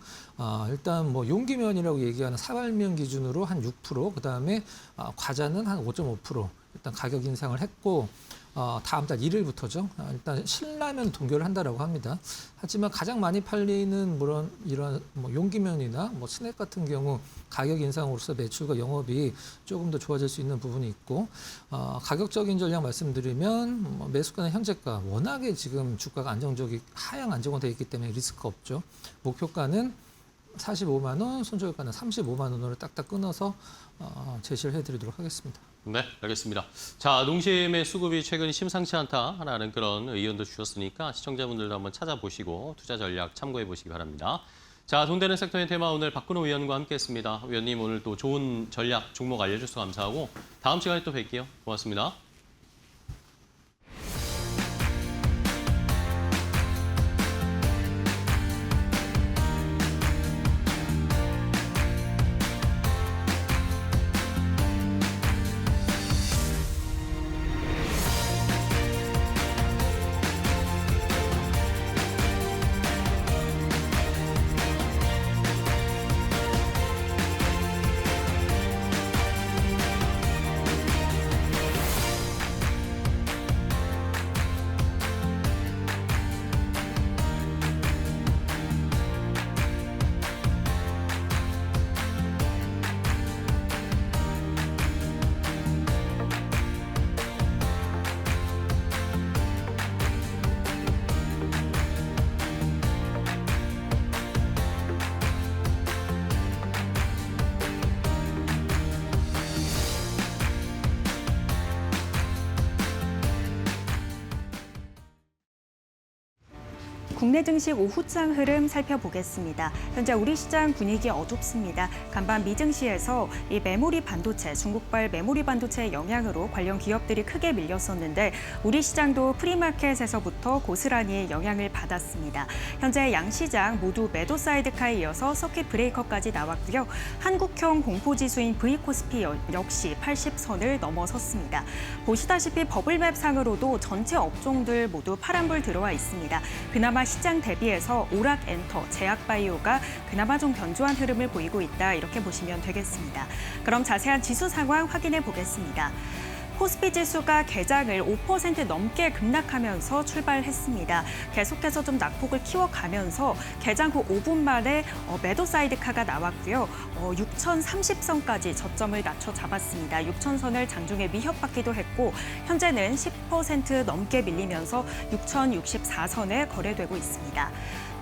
일단 뭐 용기면이라고 얘기하는 사발면 기준으로 한 6%, 그다음에 과자는 한 5.5% 일단 가격 인상을 했고 다음 달 1일부터죠. 일단 신라면 동결을 한다라고 합니다. 하지만 가장 많이 팔리는 이런 뭐 용기면이나 뭐 스낵 같은 경우 가격 인상으로서 매출과 영업이 조금 더 좋아질 수 있는 부분이 있고 가격적인 전략 말씀드리면 뭐 매수가는 현재가 워낙에 지금 주가가 하향 안정화되어 있기 때문에 리스크 없죠. 목표가는 45만 원, 손절가는 35만 원으로 딱딱 끊어서 제시를 해드리도록 하겠습니다. 네, 알겠습니다. 자, 농심의 수급이 최근 심상치 않다라는 그런 의견도 주셨으니까 시청자분들도 한번 찾아보시고 투자 전략 참고해 보시기 바랍니다. 자, 돈되는 섹터의 테마 오늘 박근호 위원과 함께했습니다. 위원님 오늘 또 좋은 전략 종목 알려주셔서 감사하고 다음 시간에 또 뵐게요. 고맙습니다. 국내 증시 오후장 흐름 살펴보겠습니다. 현재 우리 시장 분위기 어둡습니다. 간밤 미증시에서 이 메모리 반도체, 중국발 메모리 반도체의 영향으로 관련 기업들이 크게 밀렸었는데 우리 시장도 프리마켓에서부터 고스란히 영향을 받았습니다. 현재 양시장 모두 매도 사이드카에 이어서 서킷 브레이커까지 나왔고요. 한국형 공포지수인 V코스피 역시 80선을 넘어섰습니다. 보시다시피 버블맵 상으로도 전체 업종들 모두 파란불 들어와 있습니다. 그나마 시장 대비해서 오락엔터, 제약바이오가 그나마 좀 견조한 흐름을 보이고 있다 이렇게 보시면 되겠습니다. 그럼 자세한 지수 상황 확인해 보겠습니다. 코스피 지수가 개장을 5% 넘게 급락하면서 출발했습니다. 계속해서 좀 낙폭을 키워가면서 개장 후 5분 만에 매도 사이드카가 나왔고요. 6,030선까지 저점을 낮춰 잡았습니다. 6,000선을 장중에 위협받기도 했고 현재는 10% 넘게 밀리면서 6,064선에 거래되고 있습니다.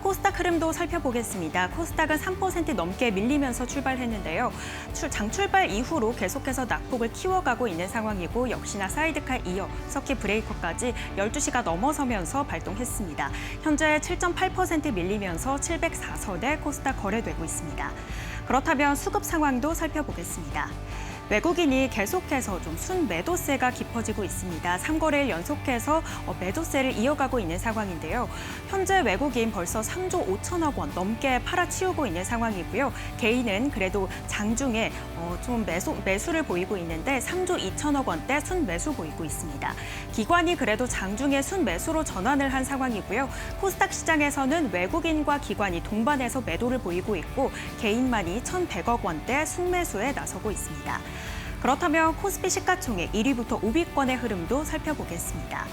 코스닥 흐름도 살펴보겠습니다. 코스닥은 3% 넘게 밀리면서 출발했는데요. 장 출발 이후로 계속해서 낙폭을 키워가고 있는 상황이고 역시나 사이드카 이어 서킷 브레이커까지 12시가 넘어서면서 발동했습니다. 현재 7.8% 밀리면서 704선에 코스닥 거래되고 있습니다. 그렇다면 수급 상황도 살펴보겠습니다. 외국인이 계속해서 좀 순매도세가 깊어지고 있습니다. 3거래일 연속해서 매도세를 이어가고 있는 상황인데요. 현재 외국인 벌써 3조 5천억 원 넘게 팔아치우고 있는 상황이고요. 개인은 그래도 장중에 좀 매수를 보이고 있는데 3조 2천억 원대 순매수 보이고 있습니다. 기관이 그래도 장중에 순매수로 전환을 한 상황이고요. 코스닥 시장에서는 외국인과 기관이 동반해서 매도를 보이고 있고 개인만이 1,100억 원대 순매수에 나서고 있습니다. 그렇다면 코스피 시가총액 1위부터 5위권의 흐름도 살펴보겠습니다.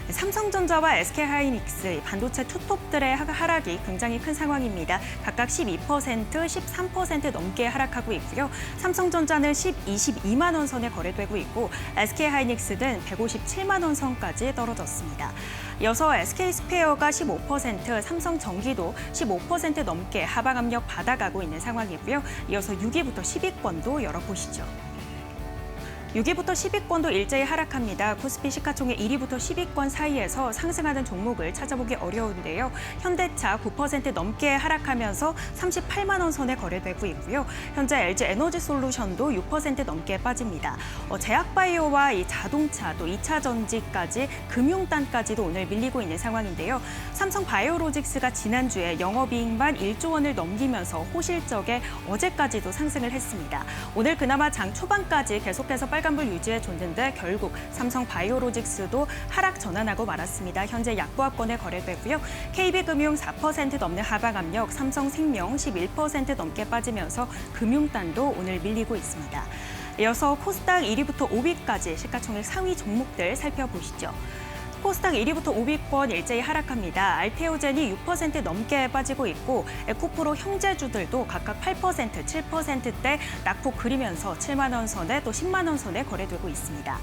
삼성전자와 SK하이닉스 반도체 투톱들의 하락이 굉장히 큰 상황입니다. 각각 12%, 13% 넘게 하락하고 있고요. 삼성전자는 22만 원 선에 거래되고 있고 SK하이닉스는 157만 원 선까지 떨어졌습니다. 이어서 SK스페어가 15%, 삼성전기도 15% 넘게 하방 압력 받아가고 있는 상황이고요. 이어서 6위부터 10위권도 열어보시죠. 6위부터 10위권도 일제히 하락합니다. 코스피 시가총액 1위부터 10위권 사이에서 상승하는 종목을 찾아보기 어려운데요. 현대차 9% 넘게 하락하면서 38만 원 선에 거래되고 있고요. 현재 LG에너지솔루션도 6% 넘게 빠집니다. 제약바이오와 이 자동차 또 2차 전지까지 금융단까지도 오늘 밀리고 있는 상황인데요. 삼성바이오로직스가 지난주에 영업이익만 1조 원을 넘기면서 호실적에 어제까지도 상승을 했습니다. 오늘 그나마 장 초반까지 계속해서 빨간불 유지해 줬는데 결국 삼성바이오로직스도 하락 전환하고 말았습니다. 현재 약보합권에 거래되고요. KB금융 4% 넘는 하방 압력, 삼성생명 11% 넘게 빠지면서 금융단도 오늘 밀리고 있습니다. 이어서 코스닥 1위부터 5위까지 시가총액 상위 종목들 살펴보시죠. 코스닥 1위부터 5위권 일제히 하락합니다. 알테오젠이 6% 넘게 빠지고 있고 에코프로 형제주들도 각각 8%, 7%대 낙폭 그리면서 7만 원 선에 또 10만 원 선에 거래되고 있습니다.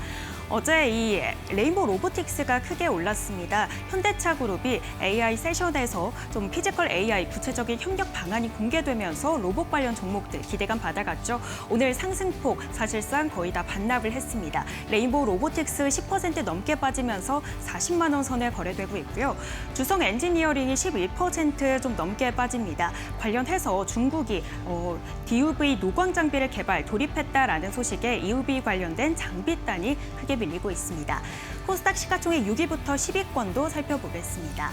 어제 이 레인보우 로보틱스가 크게 올랐습니다. 현대차 그룹이 AI 세션에서 좀 피지컬 AI 구체적인 협력 방안이 공개되면서 로봇 관련 종목들 기대감 받아갔죠. 오늘 상승폭 사실상 거의 다 반납을 했습니다. 레인보우 로보틱스 10% 넘게 빠지면서 40만 원 선에 거래되고 있고요. 주성 엔지니어링이 11% 좀 넘게 빠집니다. 관련해서 중국이 DUV 노광 장비를 개발 돌입했다라는 소식에 EUV 관련된 장비단이 크게 밀리고 있습니다. 코스닥 시가총액 6위부터 10위권도 살펴보겠습니다.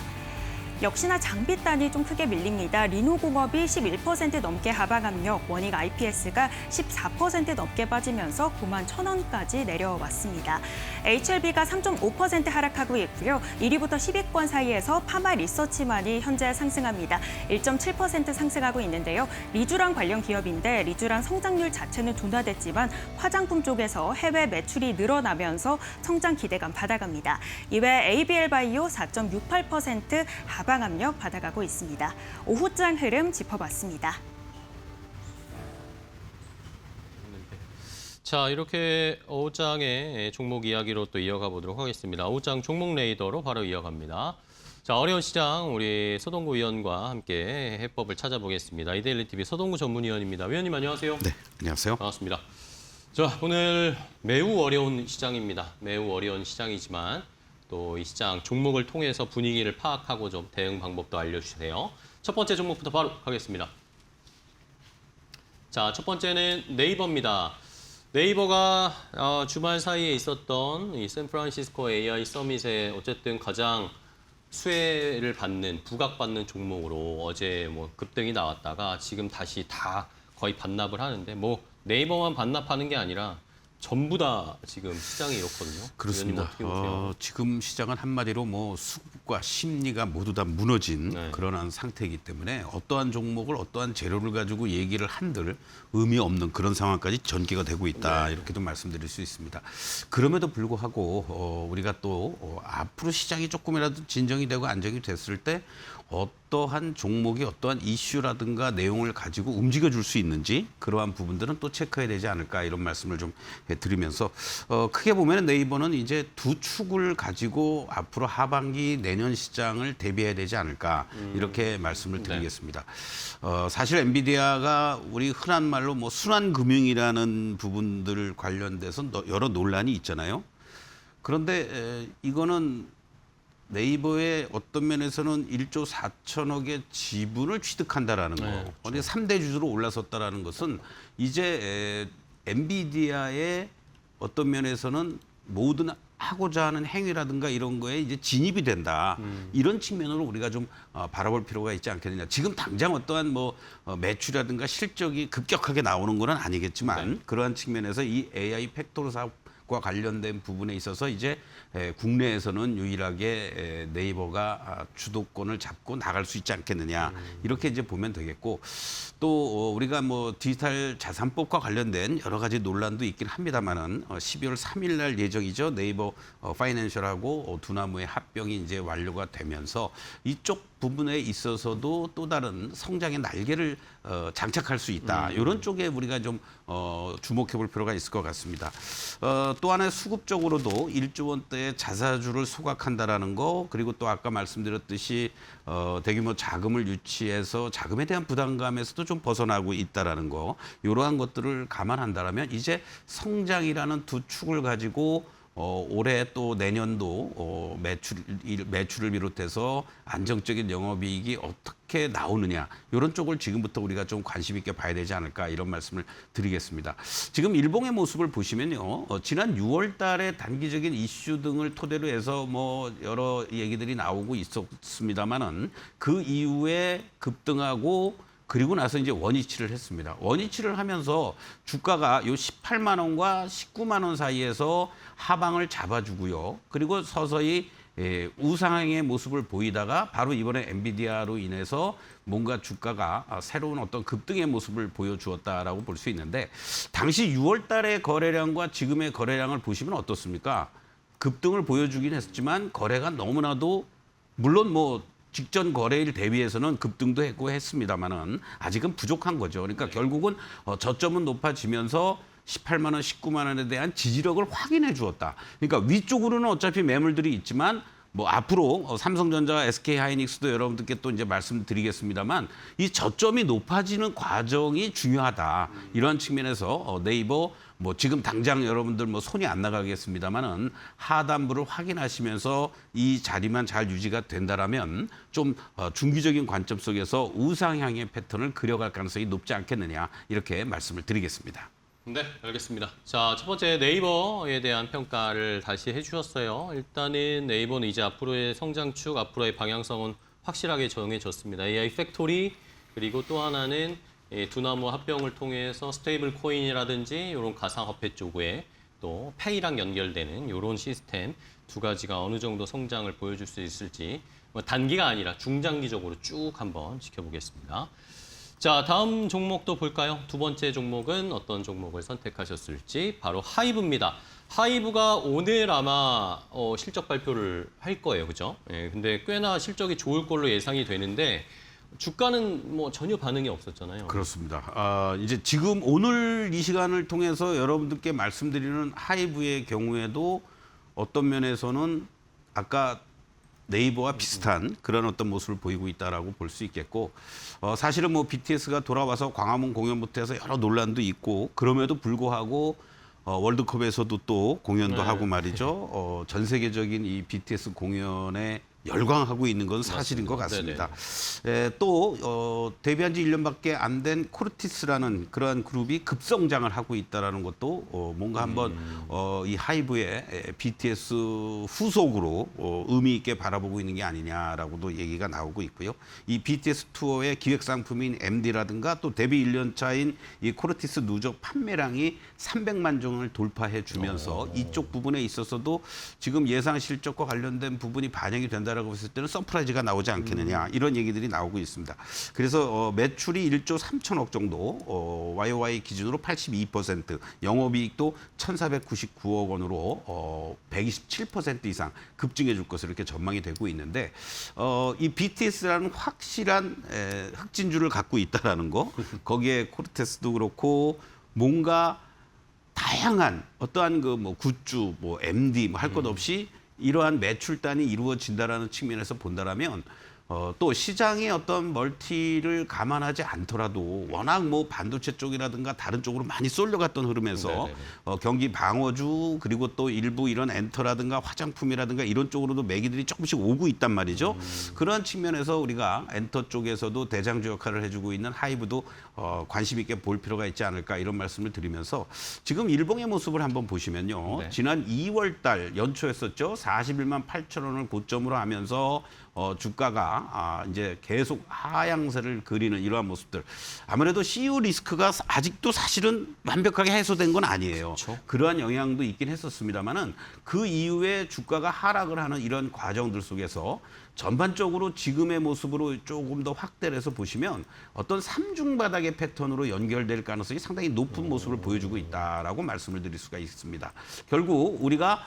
역시나 장비단이 좀 크게 밀립니다. 리노공업이 11% 넘게 하방 압력, 원익 IPS가 14% 넘게 빠지면서 9만 1,000원까지 내려왔습니다. HLB가 3.5% 하락하고 있고요. 1위부터 10위권 사이에서 파마 리서치만이 현재 상승합니다. 1.7% 상승하고 있는데요. 리쥬랑 관련 기업인데 리쥬랑 성장률 자체는 둔화됐지만 화장품 쪽에서 해외 매출이 늘어나면서 성장 기대감 받아갑니다. 이외 ABL바이오 4.68% 하방 압력 받아가고 있습니다. 오후장 흐름 짚어봤습니다. 자, 이렇게 오후장의 종목 이야기로 또 이어가 보도록 하겠습니다. 오후장 종목 레이더로 바로 이어갑니다. 자, 어려운 시장 우리 서동구 위원과 함께 해법을 찾아보겠습니다. 이데일리 TV 서동구 전문위원입니다. 위원님 안녕하세요. 네, 안녕하세요. 반갑습니다. 자, 오늘 매우 어려운 시장입니다. 매우 어려운 시장이지만 또 이 시장 종목을 통해서 분위기를 파악하고 좀 대응 방법도 알려주세요. 첫 번째 종목부터 바로 가겠습니다. 자, 첫 번째는 네이버입니다. 네이버가 주말 사이에 있었던 이 샌프란시스코 AI 서밋에 어쨌든 가장 수혜를 받는, 부각받는 종목으로 어제 뭐 급등이 나왔다가 지금 다시 다 거의 반납을 하는데 뭐 네이버만 반납하는 게 아니라 전부 다 지금 시장이 이렇거든요. 그렇습니다. 위원님 어떻게 보세요? 지금 시장은 한마디로 뭐 수급과 심리가 모두 다 무너진 네. 그런 상태이기 때문에 어떠한 종목을 어떠한 재료를 가지고 얘기를 한들 의미 없는 그런 상황까지 전개가 되고 있다. 네. 이렇게도 말씀드릴 수 있습니다. 그럼에도 불구하고 우리가 또 앞으로 시장이 조금이라도 진정이 되고 안정이 됐을 때 어떠한 종목이 어떠한 이슈라든가 내용을 가지고 움직여줄 수 있는지 그러한 부분들은 또 체크해야 되지 않을까 이런 말씀을 좀 드리면서 크게 보면 네이버는 이제 두 축을 가지고 앞으로 하반기 내년 시장을 대비해야 되지 않을까 이렇게 말씀을 드리겠습니다. 사실 엔비디아가 우리 흔한 말로 뭐 순환금융이라는 부분들 관련돼서 여러 논란이 있잖아요. 그런데 이거는 네이버의 어떤 면에서는 1조 4천억의 지분을 취득한다라는 거. 네, 그런데 3대 주주로 올라섰다라는 것은 이제 엔비디아의 어떤 면에서는 모든 하고자 하는 행위라든가 이런 거에 이제 진입이 된다. 이런 측면으로 우리가 좀 바라볼 필요가 있지 않겠느냐. 지금 당장 어떠한 뭐 매출이라든가 실적이 급격하게 나오는 건 아니겠지만 그러한 측면에서 이 AI 팩토리 사업과 관련된 부분에 있어서 이제 국내에서는 유일하게 네이버가 주도권을 잡고 나갈 수 있지 않겠느냐 이렇게 이제 보면 되겠고 또 우리가 뭐 디지털 자산법과 관련된 여러 가지 논란도 있긴 합니다만은 12월 3일 날 예정이죠. 네이버 파이낸셜하고 두나무의 합병이 이제 완료가 되면서 이쪽 부분에 있어서도 또 다른 성장의 날개를 장착할 수 있다. 이런 쪽에 우리가 좀 주목해 볼 필요가 있을 것 같습니다. 또 하나 수급적으로도 1조 원대의 자사주를 소각한다라는 거 그리고 또 아까 말씀드렸듯이 대규모 자금을 유치해서 자금에 대한 부담감에서도 좀 벗어나고 있다라는 거 이러한 것들을 감안한다라면 이제 성장이라는 두 축을 가지고 올해 또 내년도 매출을 비롯해서 안정적인 영업이익이 어떻게 나오느냐 이런 쪽을 지금부터 우리가 좀 관심 있게 봐야 되지 않을까 이런 말씀을 드리겠습니다. 지금 일봉의 모습을 보시면요. 지난 6월 달에 단기적인 이슈 등을 토대로 해서 뭐 여러 얘기들이 나오고 있었습니다만은 그 이후에 급등하고 그리고 나서 이제 원위치를 했습니다. 원위치를 하면서 주가가 요 18만 원과 19만 원 사이에서 하방을 잡아주고요. 그리고 서서히 우상향의 모습을 보이다가 바로 이번에 엔비디아로 인해서 뭔가 주가가 새로운 어떤 급등의 모습을 보여주었다라고 볼 수 있는데 당시 6월 달의 거래량과 지금의 거래량을 보시면 어떻습니까? 급등을 보여주긴 했지만 거래가 너무나도 물론 뭐 직전 거래일 대비해서는 급등도 했고 했습니다만은 아직은 부족한 거죠. 그러니까 결국은 저점은 높아지면서 18만 원, 19만 원에 대한 지지력을 확인해 주었다. 그러니까 위쪽으로는 어차피 매물들이 있지만 뭐 앞으로 삼성전자, SK하이닉스도 여러분들께 또 이제 말씀드리겠습니다만 이 저점이 높아지는 과정이 중요하다. 이러한 측면에서 네이버 뭐 지금 당장 여러분들 뭐 손이 안 나가겠습니다만은 하단부를 확인하시면서 이 자리만 잘 유지가 된다라면 좀 중기적인 관점 속에서 우상향의 패턴을 그려갈 가능성이 높지 않겠느냐 이렇게 말씀을 드리겠습니다. 네, 알겠습니다. 자, 첫 번째 네이버에 대한 평가를 다시 해주셨어요. 일단은 네이버는 이제 앞으로의 성장축, 앞으로의 방향성은 확실하게 정해졌습니다. AI 팩토리 그리고 또 하나는 두나무 합병을 통해서 스테이블 코인이라든지 이런 가상화폐 쪽에 또 페이랑 연결되는 이런 시스템 두 가지가 어느 정도 성장을 보여줄 수 있을지 뭐 단기가 아니라 중장기적으로 쭉 한번 지켜보겠습니다. 자, 다음 종목도 볼까요? 두 번째 종목은 어떤 종목을 선택하셨을지 바로 하이브입니다. 하이브가 오늘 아마 실적 발표를 할 거예요, 그죠? 예, 근데 꽤나 실적이 좋을 걸로 예상이 되는데 주가는 뭐 전혀 반응이 없었잖아요. 그렇습니다. 이제 지금 오늘 이 시간을 통해서 여러분들께 말씀드리는 하이브의 경우에도 어떤 면에서는 아까 네이버와 비슷한 그런 어떤 모습을 보이고 있다라고 볼 수 있겠고 사실은 뭐 BTS가 돌아와서 광화문 공연부터 해서 여러 논란도 있고 그럼에도 불구하고 월드컵에서도 또 공연도 네. 하고 말이죠. 전 세계적인 이 BTS 공연에 열광하고 있는 건 사실인 것 같습니다. 또 데뷔한 지 1년밖에 안 된 코르티스라는 그러한 그룹이 급성장을 하고 있다는 것도 뭔가 한번 이 하이브의 BTS 후속으로 의미 있게 바라보고 있는 게 아니냐라고도 얘기가 나오고 있고요. 이 BTS 투어의 기획 상품인 MD라든가 또 데뷔 1년 차인 이 코르티스 누적 판매량이 300만 종을 돌파해 주면서 이쪽 부분에 있어서도 지금 예상 실적과 관련된 부분이 반영이 된다라고 했을 때는 서프라이즈가 나오지 않겠느냐 이런 얘기들이 나오고 있습니다. 그래서 매출이 1조 3천억 정도, YOY 기준으로 82%, 영업이익도 1,499억 원으로 127% 이상 급증해 줄 것으로 이렇게 전망이 되고 있는데 이 BTS라는 확실한 흑진주를 갖고 있다라는 거, 거기에 코르테스도 그렇고 뭔가 다양한 어떠한 그 뭐 굿즈, 뭐 MD 뭐 할 것 없이 이러한 매출단이 이루어진다라는 측면에서 본다라면 또 시장의 어떤 멀티를 감안하지 않더라도 워낙 뭐 반도체 쪽이라든가 다른 쪽으로 많이 쏠려갔던 흐름에서 경기 방어주 그리고 또 일부 이런 엔터라든가 화장품이라든가 이런 쪽으로도 매기들이 조금씩 오고 있단 말이죠. 그런 측면에서 우리가 엔터 쪽에서도 대장주 역할을 해주고 있는 하이브도 관심 있게 볼 필요가 있지 않을까 이런 말씀을 드리면서 지금 일봉의 모습을 한번 보시면요. 지난 2월 달 연초였었죠. 41만 8천 원을 고점으로 하면서 주가가 이제 계속 하향세를 그리는 이러한 모습들. 아무래도 CU 리스크가 아직도 사실은 완벽하게 해소된 건 아니에요. 그러한 영향도 있긴 했었습니다만은 그 이후에 주가가 하락을 하는 이런 과정들 속에서 전반적으로 지금의 모습으로 조금 더 확대를 해서 보시면 어떤 삼중 바닥의 패턴으로 연결될 가능성이 상당히 높은 모습을 보여주고 있다라고 말씀을 드릴 수가 있습니다. 결국 우리가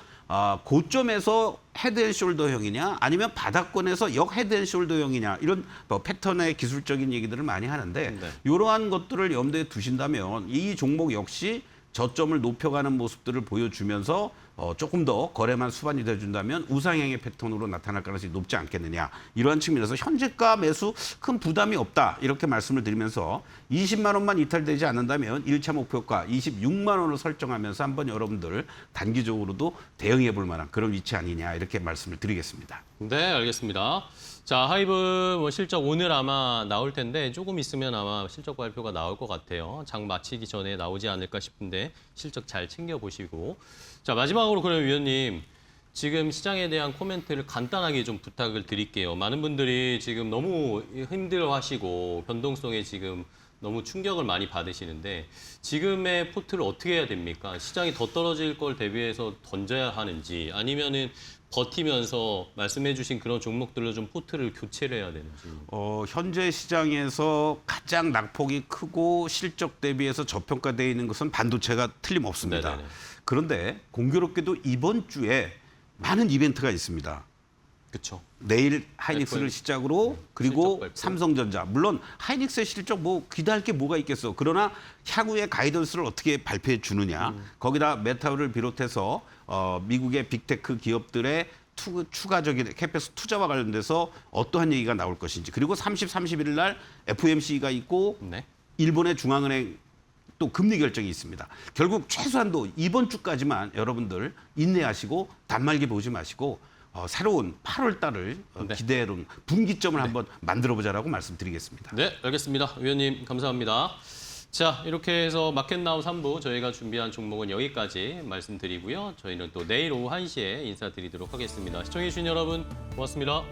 고점에서 헤드앤숄더형이냐 아니면 바닥권에서 역 헤드앤숄더형이냐 이런 패턴의 기술적인 얘기들을 많이 하는데 이러한 것들을 염두에 두신다면 이 종목 역시 저점을 높여가는 모습들을 보여주면서 조금 더 거래만 수반이 돼준다면 우상향의 패턴으로 나타날 가능성이 높지 않겠느냐. 이러한 측면에서 현재가 매수 큰 부담이 없다. 이렇게 말씀을 드리면서 20만 원만 이탈되지 않는다면 1차 목표가 26만 원을 설정하면서 한번 여러분들 단기적으로도 대응해 볼 만한 그런 위치 아니냐 이렇게 말씀을 드리겠습니다. 네, 알겠습니다. 자, 하이브 뭐 실적 오늘 아마 나올 텐데 조금 있으면 아마 실적 발표가 나올 것 같아요. 장 마치기 전에 나오지 않을까 싶은데 실적 잘 챙겨보시고. 자, 마지막으로 그럼 위원님, 지금 시장에 대한 코멘트를 간단하게 좀 부탁을 드릴게요. 많은 분들이 지금 너무 힘들어하시고 변동성에 지금 너무 충격을 많이 받으시는데 지금의 포트를 어떻게 해야 됩니까? 시장이 더 떨어질 걸 대비해서 던져야 하는지 아니면은 버티면서 말씀해 주신 그런 종목들로 좀 포트를 교체를 해야 되는지. 현재 시장에서 가장 낙폭이 크고 실적 대비해서 저평가되어 있는 것은 반도체가 틀림없습니다. 네네네. 그런데 공교롭게도 이번 주에 많은 이벤트가 있습니다. 그렇죠. 내일 하이닉스를 시작으로 그리고 실적 발표. 삼성전자. 물론 하이닉스의 실적 뭐 기대할 게 뭐가 있겠어. 그러나 향후의 가이던스를 어떻게 발표해 주느냐. 거기다 메타를 비롯해서 미국의 빅테크 기업들의 추가적인 캐pex 투자와 관련돼서 어떠한 얘기가 나올 것인지. 그리고 30, 31일 날 FOMC가 있고 네. 일본의 중앙은행 또 금리 결정이 있습니다. 결국 최소한도 이번 주까지만 여러분들 인내하시고 단말기 보지 마시고 새로운 8월 달을 네. 기대하는 분기점을 한번 만들어보자라고 말씀드리겠습니다. 네, 알겠습니다. 위원님 감사합니다. 자, 이렇게 해서 마켓나우 3부 저희가 준비한 종목은 여기까지 말씀드리고요. 저희는 또 내일 오후 1시에 인사드리도록 하겠습니다. 시청해주신 여러분 고맙습니다.